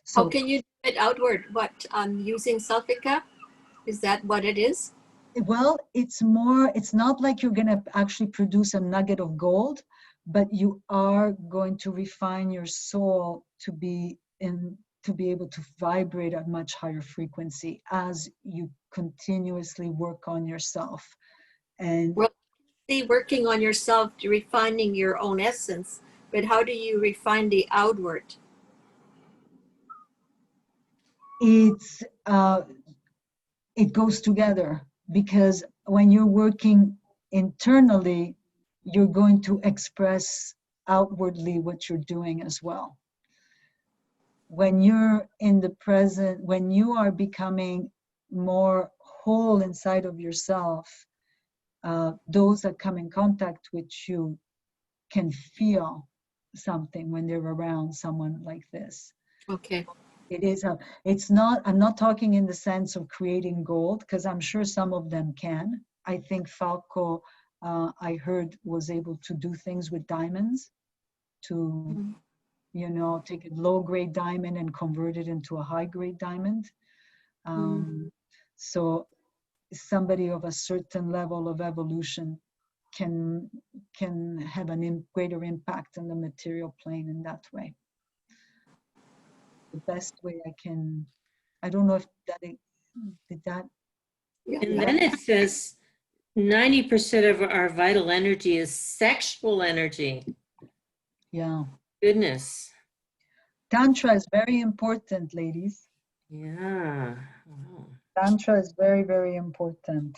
So How can you do it outward? What, using Sulfica? Is that what it is? well, it's not like you're going to actually produce a nugget of gold, but you are going to refine your soul to be able to vibrate at much higher frequency as you continuously work on yourself. And Well, see, working on yourself, refining your own essence, but how do you refine the outward? it goes together, because when you're working internally, you're going to express outwardly what you're doing as well. When you're in the present, when you are becoming more whole inside of yourself, those that come in contact with you can feel something when they're around someone like this. Okay. I'm not talking in the sense of creating gold, because I'm sure some of them can. I think Falco, I heard, was able to do things with diamonds to, take a low-grade diamond and convert it into a high-grade diamond. So somebody of a certain level of evolution can have a greater impact on the material plane in that way. The best way I don't know if did that. Yeah. And then it says 90% of our vital energy is sexual energy. Yeah. Goodness. Tantra is very important, ladies. Yeah. Wow. Tantra is very, very important.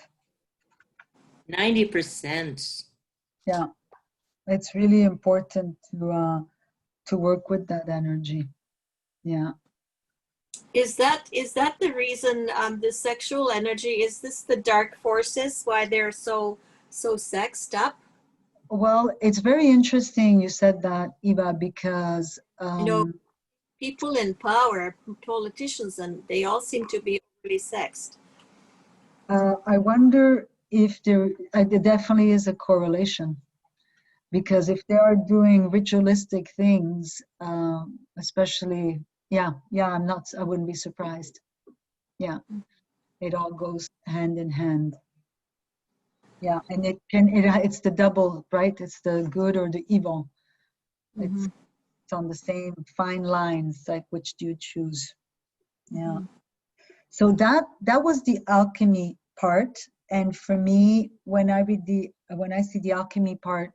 90%. Yeah. It's really important to work with that energy. Yeah. Is that the reason, the sexual energy, is this the dark forces, why they're so sexed up? Well, it's very interesting you said that, Eva, because people in power, politicians, and they all seem to be overly sexed. I wonder if there definitely is a correlation, because if they are doing ritualistic things, especially, yeah, I wouldn't be surprised. Yeah, it all goes hand in hand. Yeah, and it's the double, right? It's the good or the evil. It's on the same fine lines, like which do you choose? Yeah. So that was the alchemy part. And for me, when I see the alchemy part,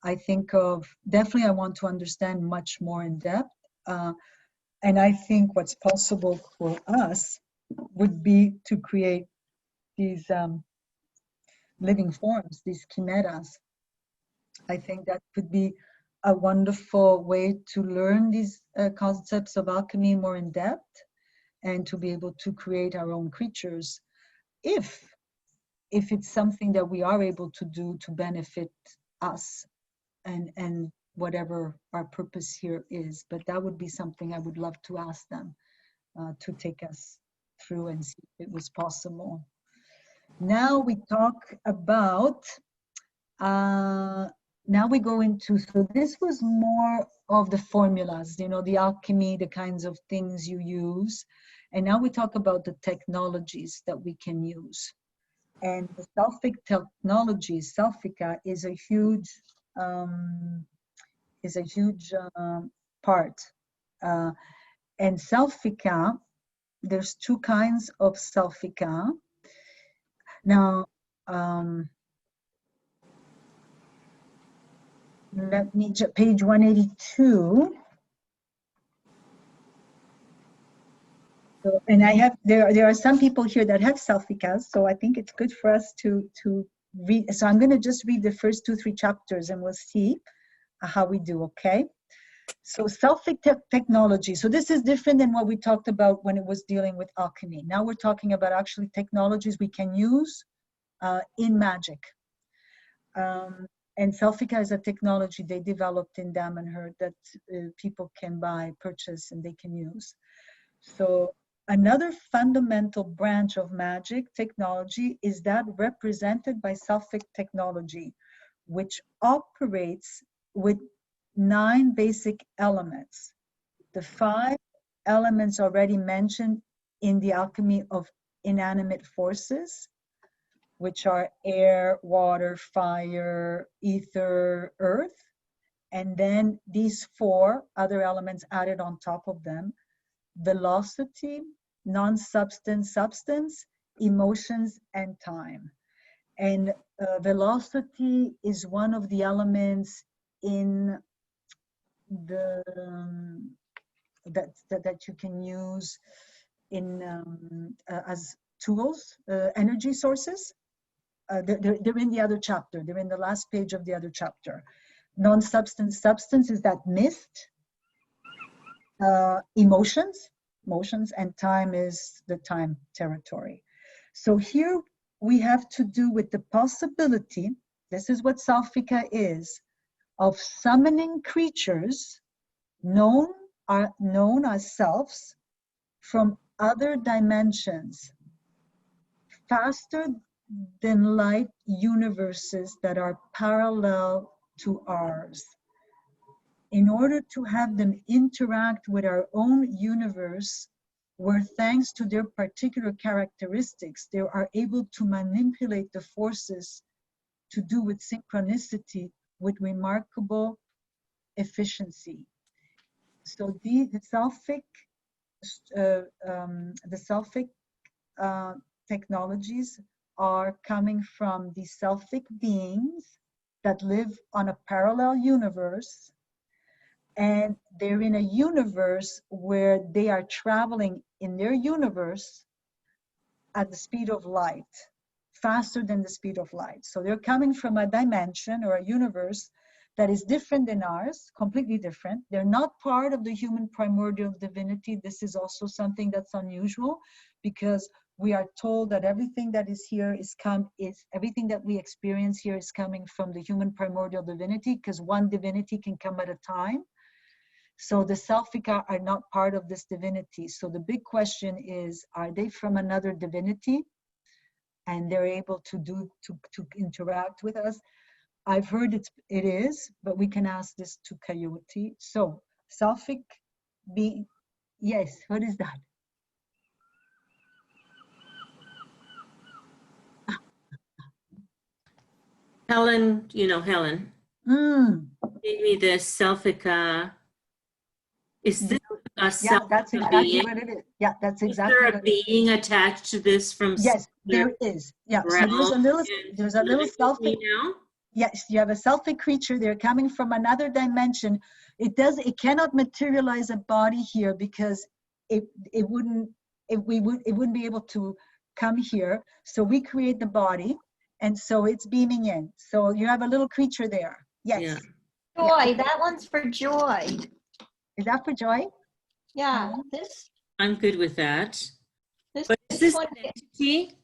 I think of, definitely I want to understand much more in depth. And I think what's possible for us would be to create these living forms, these chimeras. I think that could be a wonderful way to learn these concepts of alchemy more in depth, and to be able to create our own creatures, if it's something that we are able to do to benefit us and whatever our purpose here is. But that would be something I would love to ask them to take us through and see if it was possible. Now we talk about, now we go into, so this was more of the formulas, the alchemy, the kinds of things you use. And now we talk about the technologies that we can use. And the Selfic technology, Selfica, is a huge part. And Selfica, there's two kinds of Selfica. Now, let me, page 182. So, and I have, there are some people here that have Selficas, so I think it's good for us to read. So I'm going to just read the first 2-3 chapters and we'll see how we do, okay? So Selfic technology. So this is different than what we talked about when it was dealing with alchemy. Now we're talking about actually technologies we can use in magic. And Selfica is a technology they developed in Damanhur that people can buy, purchase, and they can use. So another fundamental branch of magic technology is that represented by Selfic technology, which operates with 9 basic elements. The 5 elements already mentioned in the alchemy of inanimate forces, which are air, water, fire, ether, earth. And then these 4 other elements added on top of them: velocity, non-substance, substance, emotions, and time. And velocity is one of the elements in the that you can use in as tools, energy sources. They're in the other chapter. They're in the last page of the other chapter. Non-substance, substance is that mist. Emotions, and time is the time territory. So here we have to do with the possibility, this is what Selfica is, of summoning creatures known as selves from other dimensions, faster than light universes that are parallel to ours, in order to have them interact with our own universe, where thanks to their particular characteristics, they are able to manipulate the forces to do with synchronicity with remarkable efficiency. So the Selfic technologies are coming from the Selfic beings that live on a parallel universe, and they're in a universe where they are traveling in their universe at the speed of light, faster than the speed of light. So they're coming from a dimension or a universe that is different than ours, completely different. They're not part of the human primordial divinity. This is also something that's unusual, because we are told that everything that is here is everything that we experience here is coming from the human primordial divinity, because one divinity can come at a time. So the Selfic are not part of this divinity. So the big question is, are they from another divinity? And they're able to interact with us. I've heard it is, but we can ask this to Coyote. So Selfic being, yes, what is that? Helen, you know, Helen gave me this Selfica. Is this a Yeah, that's Selfica exactly being? what it is. Yeah, that's Is exactly there a what it is. being attached to this from Yes, some there is. Yeah, so realm there's a little living with Selfic. me now? Yes, you have a Selfic creature. They're coming from another dimension. It cannot materialize a body here because it wouldn't be able to come here. So we create the body, and so it's beaming in. So you have a little creature there. Yes. Yeah. Joy, that one's for Joy. Is that for Joy? Yeah, Mhm. I'm good with that. this But is this one, an entity?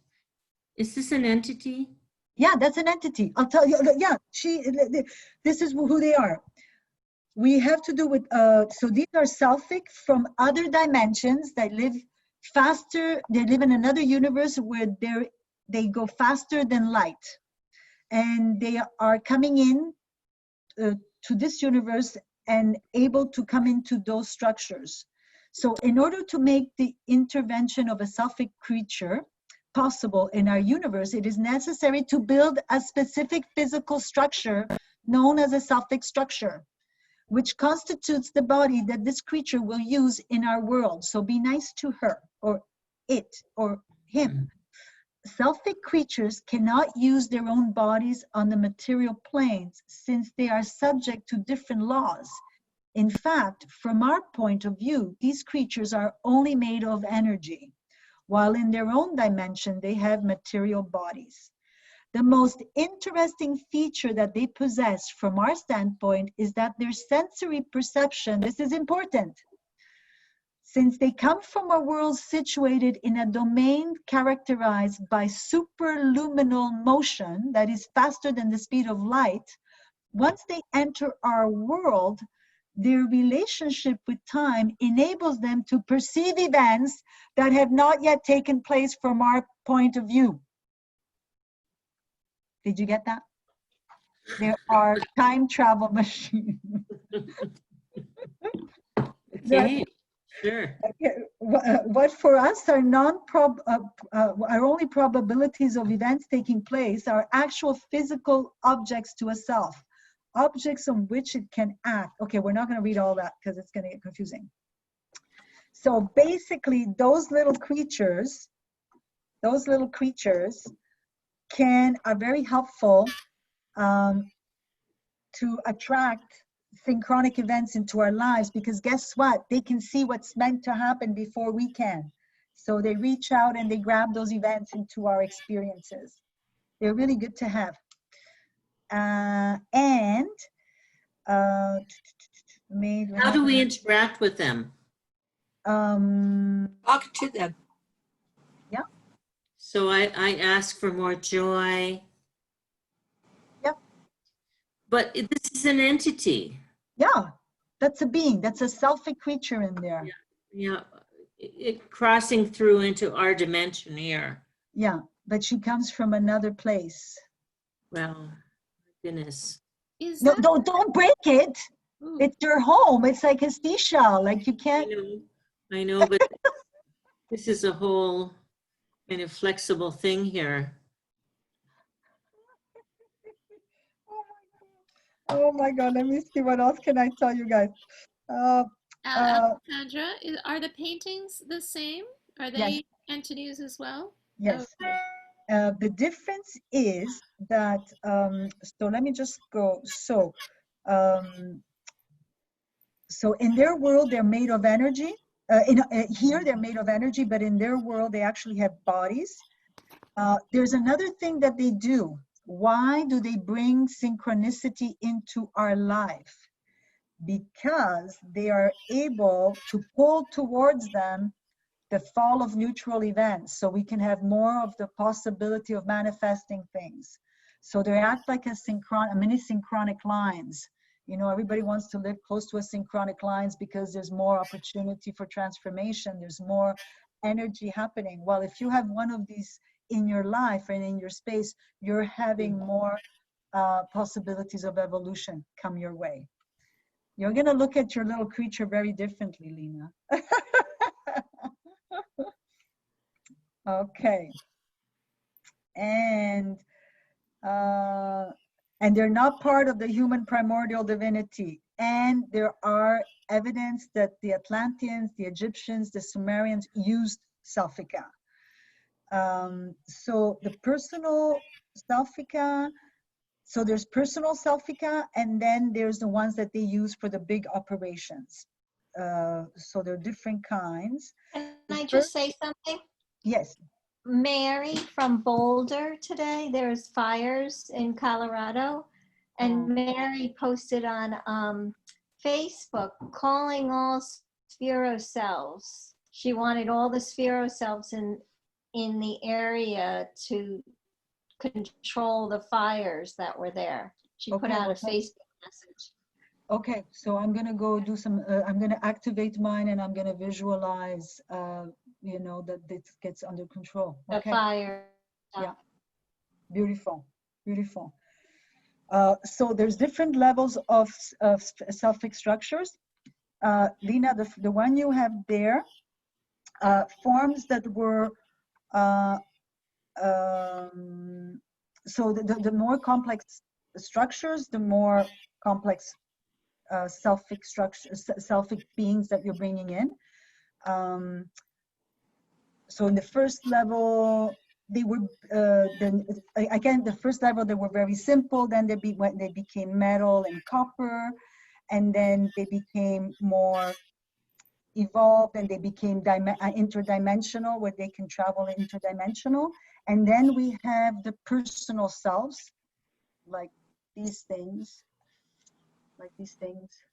Is this an entity? Yeah, that's an entity. I'll tell you. Yeah, this is who they are. We have to do with, so these are Selfic from other dimensions that live faster. They live in another universe where they go faster than light. And they are coming in to this universe and able to come into those structures. So in order to make the intervention of a Selfic creature possible in our universe, it is necessary to build a specific physical structure known as a Selfic structure, which constitutes the body that this creature will use in our world. So be nice to her or it or him. Selfic creatures cannot use their own bodies on the material planes since they are subject to different laws. In fact, from our point of view, these creatures are only made of energy, while in their own dimension, they have material bodies. The most interesting feature that they possess from our standpoint is that their sensory perception, this is important, since they come from a world situated in a domain characterized by superluminal motion that is faster than the speed of light, once they enter our world, their relationship with time enables them to perceive events that have not yet taken place from our point of view. Did you get that? There are time travel machines. Okay, sure. What for us are are only probabilities of events taking place are actual physical objects to a self, objects on which it can act. Okay, we're not going to read all that because it's going to get confusing. So basically, those little creatures are very helpful to attract synchronic events into our lives, because guess what? They can see what's meant to happen before we can. So they reach out and they grab those events into our experiences. They're really good to have. How do we interact with them? Talk to them. Yeah. So I ask for more joy. Yep. But this is an entity. Yeah, that's a being. That's a Selfic creature in there. Yeah, it crossing through into our dimension here. Yeah, but she comes from another place. Well, goodness. Is No, that, don't break it. ooh, It's your home. It's like a seashell. Like you can't. I know, but this is a whole kind of flexible thing here. Oh my God, let me see, what else can I tell you guys? Alexandra, are the paintings the same? Are they Yes. entities as well? Yes. The difference is that, so let me just go. So in their world, they're made of energy. Here, they're made of energy, but in their world, they actually have bodies. There's another thing that they do. Why do they bring synchronicity into our life? Because they are able to pull towards them the fall of neutral events, so we can have more of the possibility of manifesting things. So they act like many synchronic lines You know, everybody wants to live close to asynchronic lines because there's more opportunity for transformation. There's more energy happening. Well, if you have one of these in your life and in your space, you're having more possibilities of evolution come your way. You're going to look at your little creature very differently, Lena. Okay. And they're not part of the human primordial divinity. And there are evidence that the Atlanteans, the Egyptians, the Sumerians used Selphika. So the personal Selphika, so there's personal Selphika, and then there's the ones that they use for the big operations. So there are different kinds. Can I just say something? Yes. Mary from Boulder today, there's fires in Colorado, and Mary posted on Facebook calling all spherocells. She wanted all the spherocells in the area to control the fires that were there. She put out a Facebook message. Okay, so I'm gonna go do some, I'm gonna activate mine and I'm gonna visualize, you know, that this gets under control. The Okay. fire. Yeah. Beautiful, beautiful. So there's different levels of Selphic structures. Lena, the one you have there, forms that were, so the more complex structures, the more complex Selphic structures, Selphic beings that you're bringing in. So in the first level, they were then again the first level they were very simple. Then when they became metal and copper, and then they became more evolved, and they became interdimensional, where they can travel interdimensional. And then we have the personal selves, like these things. Like these things.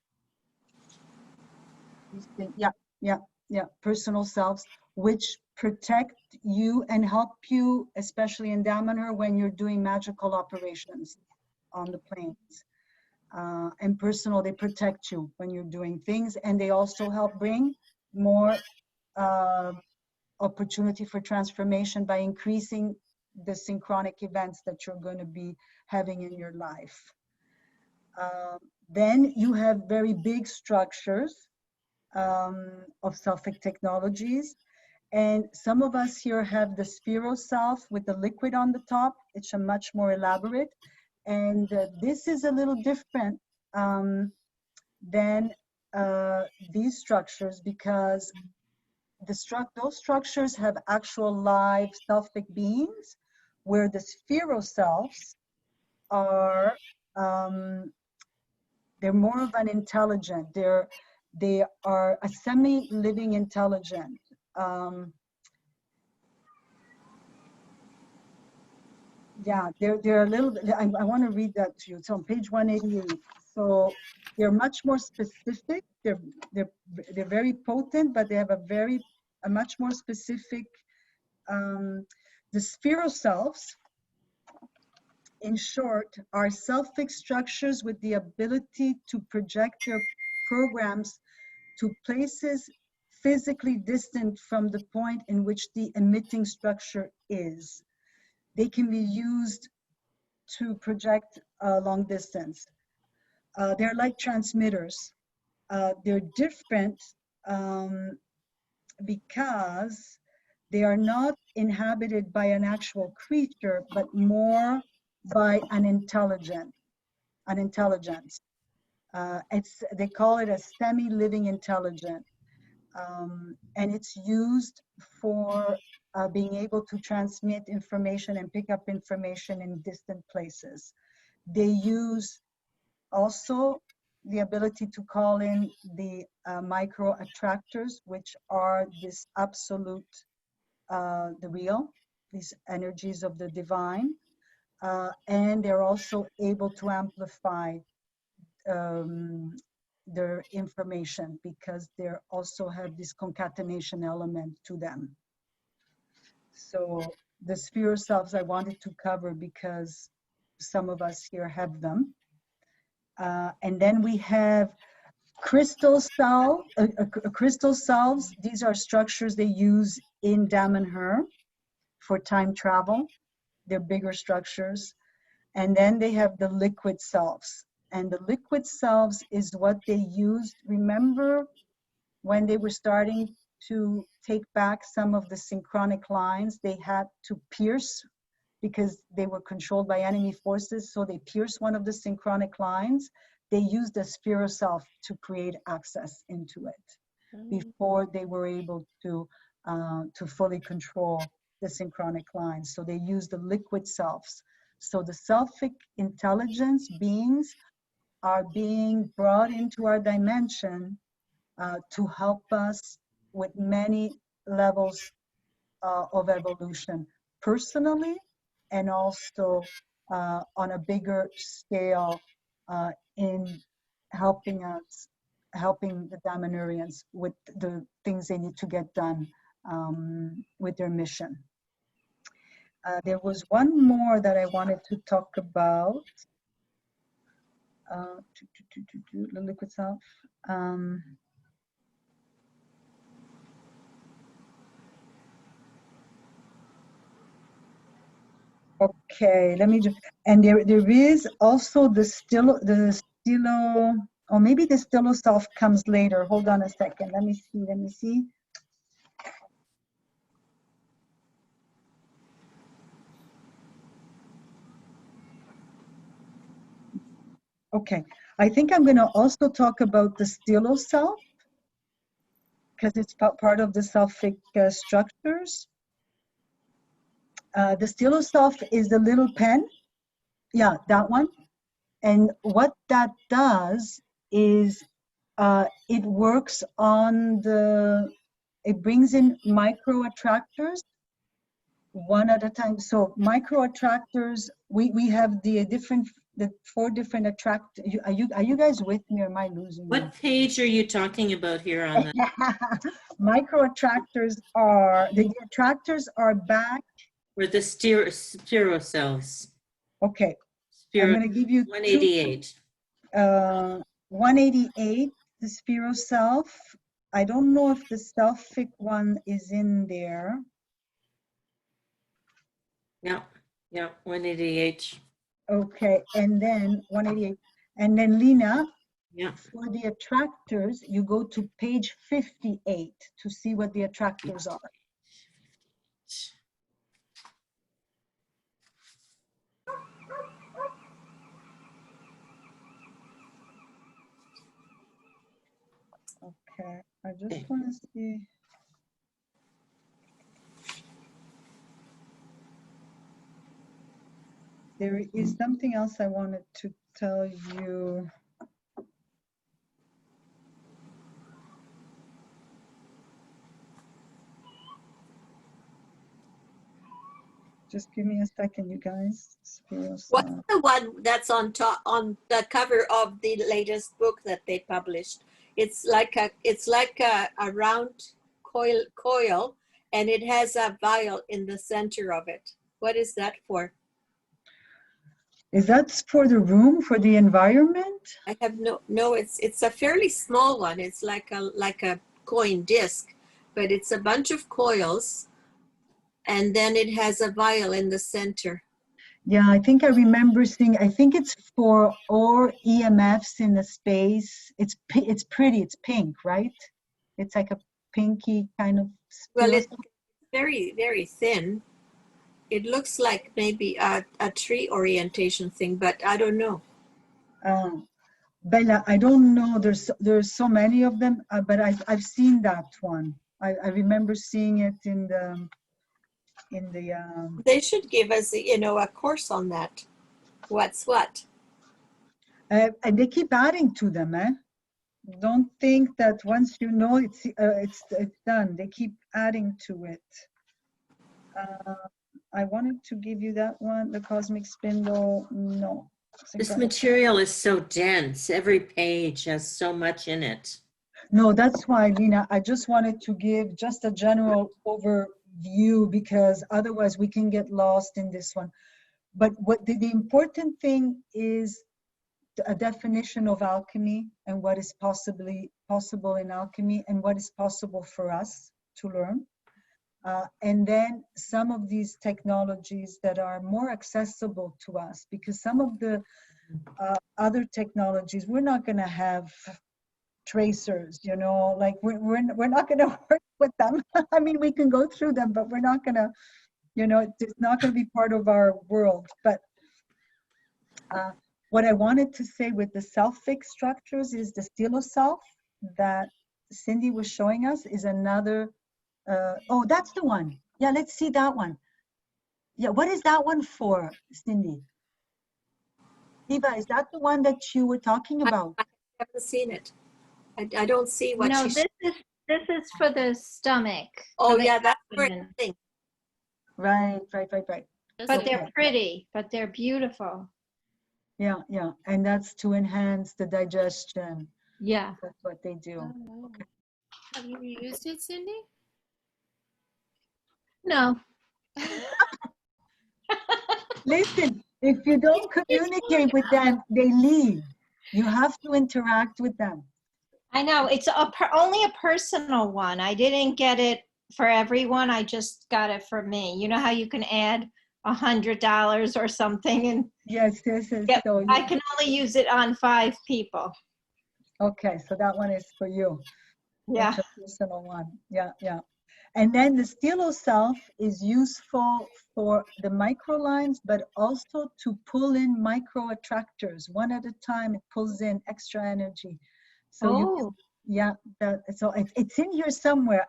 Yeah, personal selves, which protect you and help you, especially in Damanhur, when you're doing magical operations on the planes. And personal, they protect you when you're doing things, and they also help bring more opportunity for transformation by increasing the synchronic events that you're going to be having in your life. Then you have very big structures of Selphic technologies. And some of us here have the Sphero Self with the liquid on the top. It's a much more elaborate. And this is a little different than these structures, because those structures have actual live Selphic beings, where the Sphero Selves are they're more of an intelligent. They are a semi-living intelligent. Yeah, they're a little bit, I want to read that to you. It's on page 188. So they're much more specific. They're very potent, but they have a much more specific, the Sphero Selves, in short, are Selphic structures with the ability to project their programs to places physically distant from the point in which the emitting structure is. They can be used to project long distance. They're like transmitters. They're different because they are not inhabited by an actual creature, but more by an intelligence. They call it a semi-living intelligence, and it's used for being able to transmit information and pick up information in distant places. They use also the ability to call in the micro attractors, which are this absolute, the real, these energies of the divine. And they're also able to amplify their information, because they also have this concatenation element to them. So the Sphero Selves I wanted to cover because some of us here have them. And then we have crystal salves. These are structures they use in Damanhur for time travel. They're bigger structures. And then they have the liquid salves. And the liquid salves is what they used. Remember when they were starting to take back some of the synchronic lines, they had to pierce because they were controlled by enemy forces. So they pierced one of the synchronic lines. They used the Spiroself to create access into it before they were able to fully control the synchronic lines. So they used the liquid selves. So the selfic intelligence beings are being brought into our dimension to help us with many levels of evolution, personally and also on a bigger scale in helping the Damanhurians with the things they need to get done with their mission. There was one more that I wanted to talk about. The liquid self. Okay, let me just, and there is also the stilo, or maybe the Stiloself comes later. Hold on a second. Let me see. Okay, I think I'm going to also talk about the Stiloself because it's part of the selfic structures. The Stiloself is the little pen. Yeah, that one. And what that does is it works on it brings in micro attractors one at a time. So micro attractors, we have the 4 different attractors. Are you guys with me, or am I losing you? What page are you talking about here on the? Micro attractors are, the attractors are back. Or the Spiroselves. Okay. I'm going to give you 188. 188, the Spiroself. I don't know if the selfic one is in there. Yeah, 188. Okay, and then 188. And then Lena, Yeah. for the attractors, you go to page 58 to see what the attractors are. Okay, I just want to see. There is something else I wanted to tell you. Just give me a second, you guys. What's the one that's on top, on the cover of the latest book that they published? It's like a round coil, and it has a vial in the center of it. What is that for? Is that for the room, for the environment? I have no. It's a fairly small one. It's like a coin disc, but it's a bunch of coils, and then it has a vial in the center. Yeah, I think I remember seeing. I think it's for all EMFs in the space. It's pretty. It's pink, right? It's like a pinky kind of. Well, it's very, very thin. It looks like maybe a tree orientation thing, but I don't know. Bella, I don't know. There's so many of them, but I've seen that one. I remember seeing it in the. They should give us, a course on that. What's what? And they keep adding to them, eh? Don't think that once you know it's done. They keep adding to it. I wanted to give you that one, the cosmic spindle. No. This material is so dense. Every page has so much in it. No, that's why, Lena, I just wanted to give just a general overview because otherwise we can get lost in this one. But what the important thing is a definition of alchemy and what is possible in alchemy and what is possible for us to learn. And then some of these technologies that are more accessible to us, because some of the other technologies, we're not going to have tracers, you know, like we're not going to work with them. I mean, we can go through them, but we're not going to, you know, it's not going to be part of our world. But what I wanted to say with the self-fixed structures is the stelo-self that Cindy was showing us is another. Oh, that's the one. Yeah, let's see that one. Yeah, what is that one for, Cindy? Eva, is that the one that you were talking about? I haven't seen it. I don't see what No, she's. this is for the stomach. Oh for the yeah, that's for abdomen. thing. Right. Just But like- they're pretty, but they're beautiful. Yeah, and that's to enhance the digestion. Yeah. That's what they do. Oh, no. Have you used it, Cindy? No. Listen, if you don't communicate with them, they leave. You have to interact with them. I know it's only a personal one. I didn't get it for everyone. I just got it for me. You know how you can add $100 or something, and Yes. Yep, So I can only use it on 5 people. okay, so that one is for you. Yeah. It's a personal one. Yeah. And then the stelo-self is useful for the microlines, but also to pull in micro attractors. One at a time, it pulls in extra energy. So you can, Oh, yeah, so it's in here somewhere.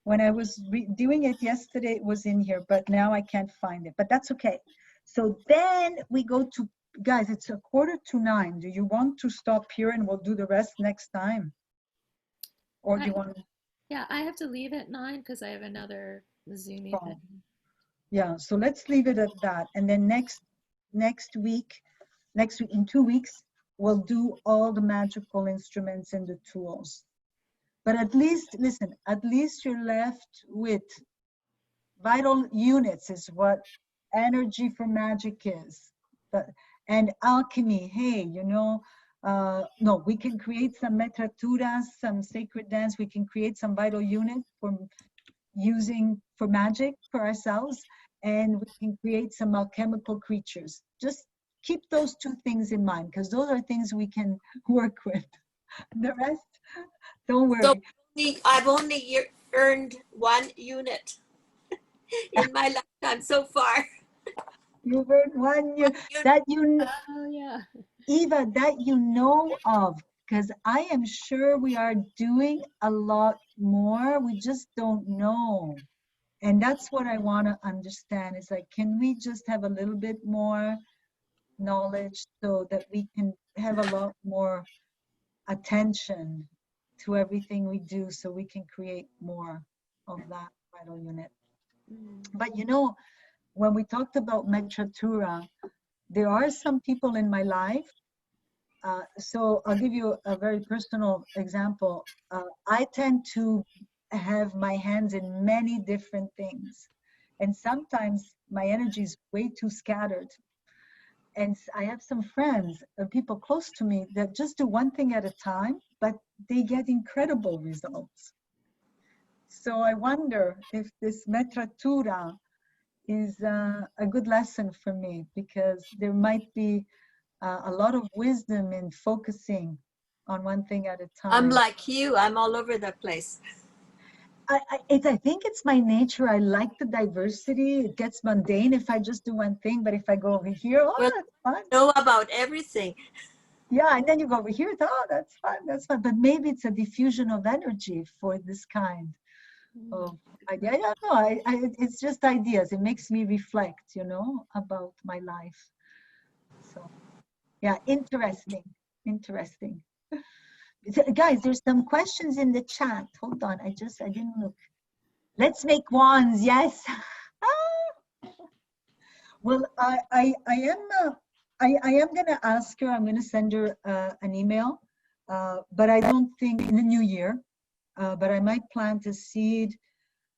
When I was doing it yesterday, it was in here, but now I can't find it, but that's okay. So then we go to, guys, it's 8:45. Do you want to stop here and we'll do the rest next time? Or do you want to? Yeah, I have to leave at 9 because I have another Zoom Oh. event. Yeah, so let's leave it at that. And then next week, in 2 weeks, we'll do all the magical instruments and the tools. But at least, listen, at least you're left with vital units is what energy for magic is. And alchemy, hey, you know, no, we can create some metraturas, some sacred dance. We can create some vital unit for using for magic for ourselves, and we can create some alchemical creatures. Just keep those 2 things in mind, because those are things we can work with. The rest, don't worry. So I've only earned 1 unit in my lifetime so far. You've earned 1 year that you, Oh, yeah. Eva, that you know of, because I am sure we are doing a lot more. We just don't know. And that's what I want to understand. Is like, can we just have a little bit more knowledge so that we can have a lot more attention to everything we do, so we can create more of that vital unit. But you know, when we talked about Metratura, there are some people in my life. So I'll give you a very personal example. I tend to have my hands in many different things. And sometimes my energy is way too scattered. And I have some friends, people close to me, that just do one thing at a time, but they get incredible results. So I wonder if this Metratura is a good lesson for me, because there might be a lot of wisdom in focusing on one thing at a time. I'm like you, I'm all over the place. I think it's my nature. I like the diversity. It gets mundane if I just do one thing, but if I go over here, oh, Well, that's fun. Know about everything. Yeah, and then you go over here, oh, that's fun. But maybe it's a diffusion of energy for this kind of idea. I don't know. It's just ideas. It makes me reflect, you know, about my life. So, yeah, interesting. Guys, there's some questions in the chat. Hold on, I didn't look. Let's make wands, yes. Well, I am gonna ask her. I'm gonna send her an email, but I don't think in the new year. But I might plant a seed,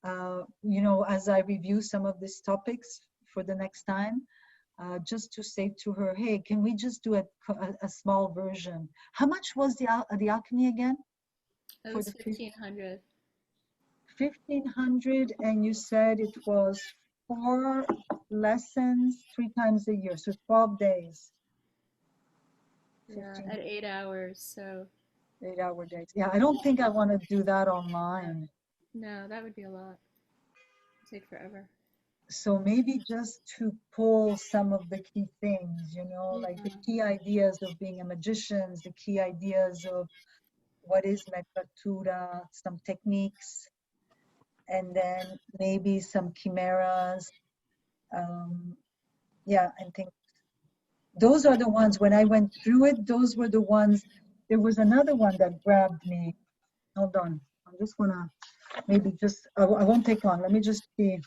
you know, as I review some of these topics for the next time. just to say to her, hey, can we just do a small version? How much was the alchemy again? It For was the 1,500. 1,500, and you said it was 4 lessons 3 times a year, so 12 days. Yeah, 15 at 8 hours. So 8-hour days. Yeah, I don't think I want to do that online. no, that would be a lot. It'd take forever. So maybe just to pull some of the key things, you know, like the key ideas of being a magician, the key ideas of what is Mekvatura, some techniques, and then maybe some chimeras. Yeah, I think those are the ones, when I went through it, those were the ones. There was another one that grabbed me. Hold on, I'm just gonna maybe just, I won't take long. Let me just see.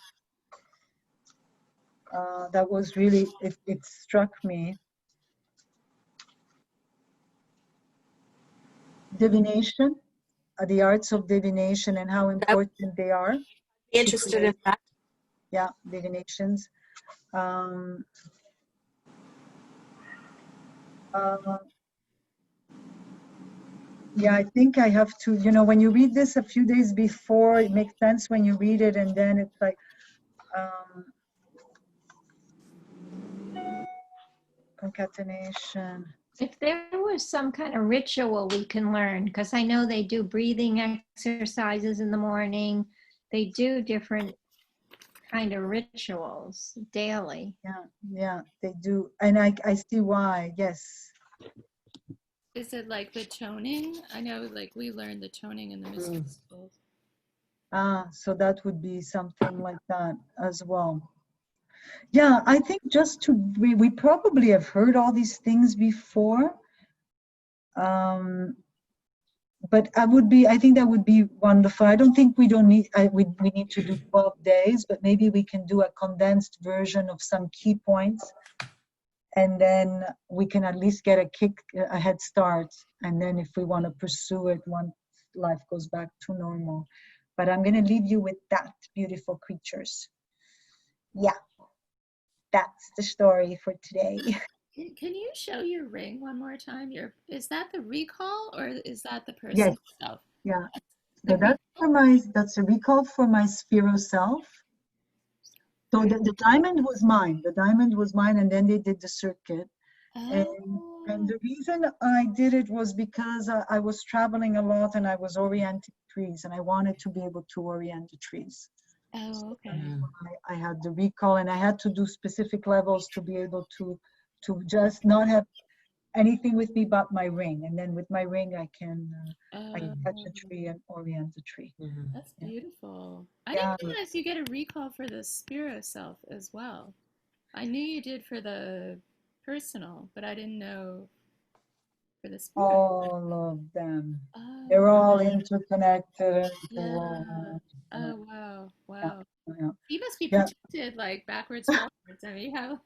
That was really, it struck me. Divination, the arts of divination and how important they are. Interested in that. Yeah, divinations. Yeah, I think I have to, you know, when you read this a few days before, it makes sense when you read it, and then it's like, concatenation. If there was some kind of ritual we can learn, because I know they do breathing exercises in the morning, they do different kind of rituals daily. Yeah, they do. And I see why, yes. Is it like the toning? I know, like we learned the toning in the mystery schools. So that would be something like that as well. Yeah, I think just to, we probably have heard all these things before. But I think that would be wonderful. I don't think we need to do 12 days, but maybe we can do a condensed version of some key points. And then we can at least get a head start. And then if we want to pursue it once life goes back to normal. But I'm going to leave you with that, beautiful creatures. Yeah, that's the story for today. Can you show your ring one more time? Is that the recall or is that the person Yes. itself? Yeah. The So that's a recall for my Sphero self. So the diamond was mine. The diamond was mine, and then they did the circuit. And the reason I did it was because I was traveling a lot and I was orienting trees, and I wanted to be able to orient the trees. Oh, okay. I had the recall, and I had to do specific levels to be able to just not have anything with me but my ring. And then with my ring, I can touch a tree and orient the tree. That's beautiful. I didn't realize you get a recall for the Spiro self as well. I knew you did for the personal, but I didn't know for the Spiro. All of them. Oh, They're all interconnected. yeah. Oh, wow. Wow. Yeah. You must be protected like backwards, forwards. I mean, you have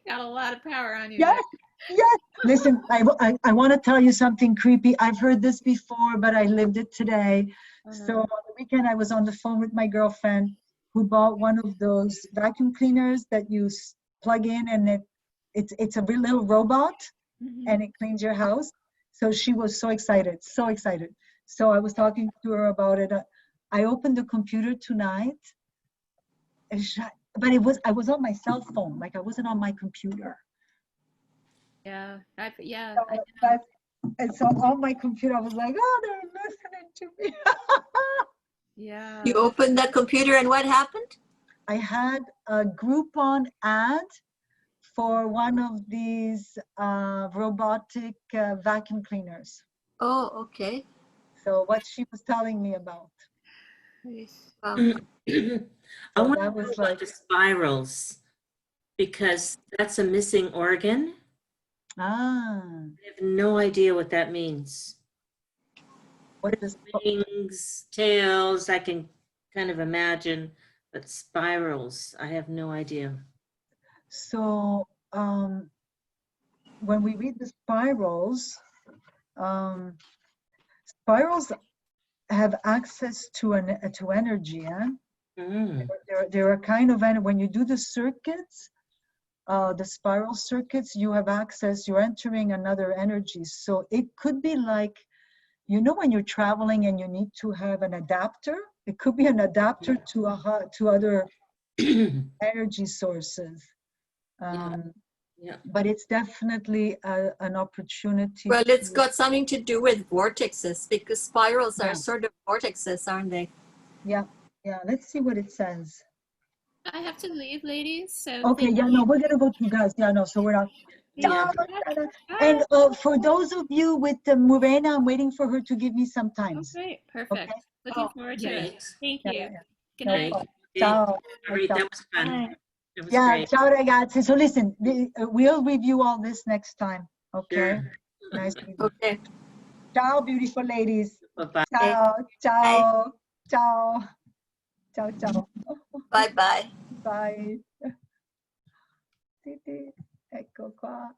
got a lot of power on you. Yes. Yes. Listen, I want to tell you something creepy. I've heard this before, but I lived it today. So on the weekend, I was on the phone with my girlfriend who bought one of those vacuum cleaners that you plug in, and it's a real little robot, and it cleans your house. So she was so excited, so excited. So I was talking to her about it. I opened the computer tonight, but I was on my cell phone, like I wasn't on my computer. Yeah, And so on my computer, I was like, oh, they're listening to me. Yeah. You opened the computer and what happened? I had a Groupon ad for one of these robotic vacuum cleaners. Oh, okay. So what she was telling me about. I want to that know was about the spirals, because that's a missing organ. I have no idea what that means. What is wings, tails, I can kind of imagine, but spirals, I have no idea. So when we read the spirals, spirals have access to energy. They're a kind of, when you do the circuits, the spiral circuits, you have access, you're entering another energy. So it could be like, you know, when you're traveling and you need to have an adapter, it could be an adapter to other energy sources. Yeah. But it's definitely an opportunity. Well, it's got something to do with vortexes, because spirals Yeah. are sort of vortexes, aren't they? Yeah, let's see what it says. I have to leave, ladies. So Okay, thank yeah, no, we're gonna go to guys. Yeah, no, so we're not. Yeah. And for those of you with Morena, I'm waiting for her to give me some Oh, times. great. Perfect. Looking forward to it. Great. Thank Yeah, you. yeah. Good No night. problem. Great. Ciao. That was fun. Bye. That was Yeah, great. ciao ragazzi. So listen, we'll review all this next time. Okay. Sure. Nice. Okay. Ciao, beautiful ladies. Bye-bye. Ciao, ciao, ciao, ciao, ciao. Bye bye. Bye. Ecco qua.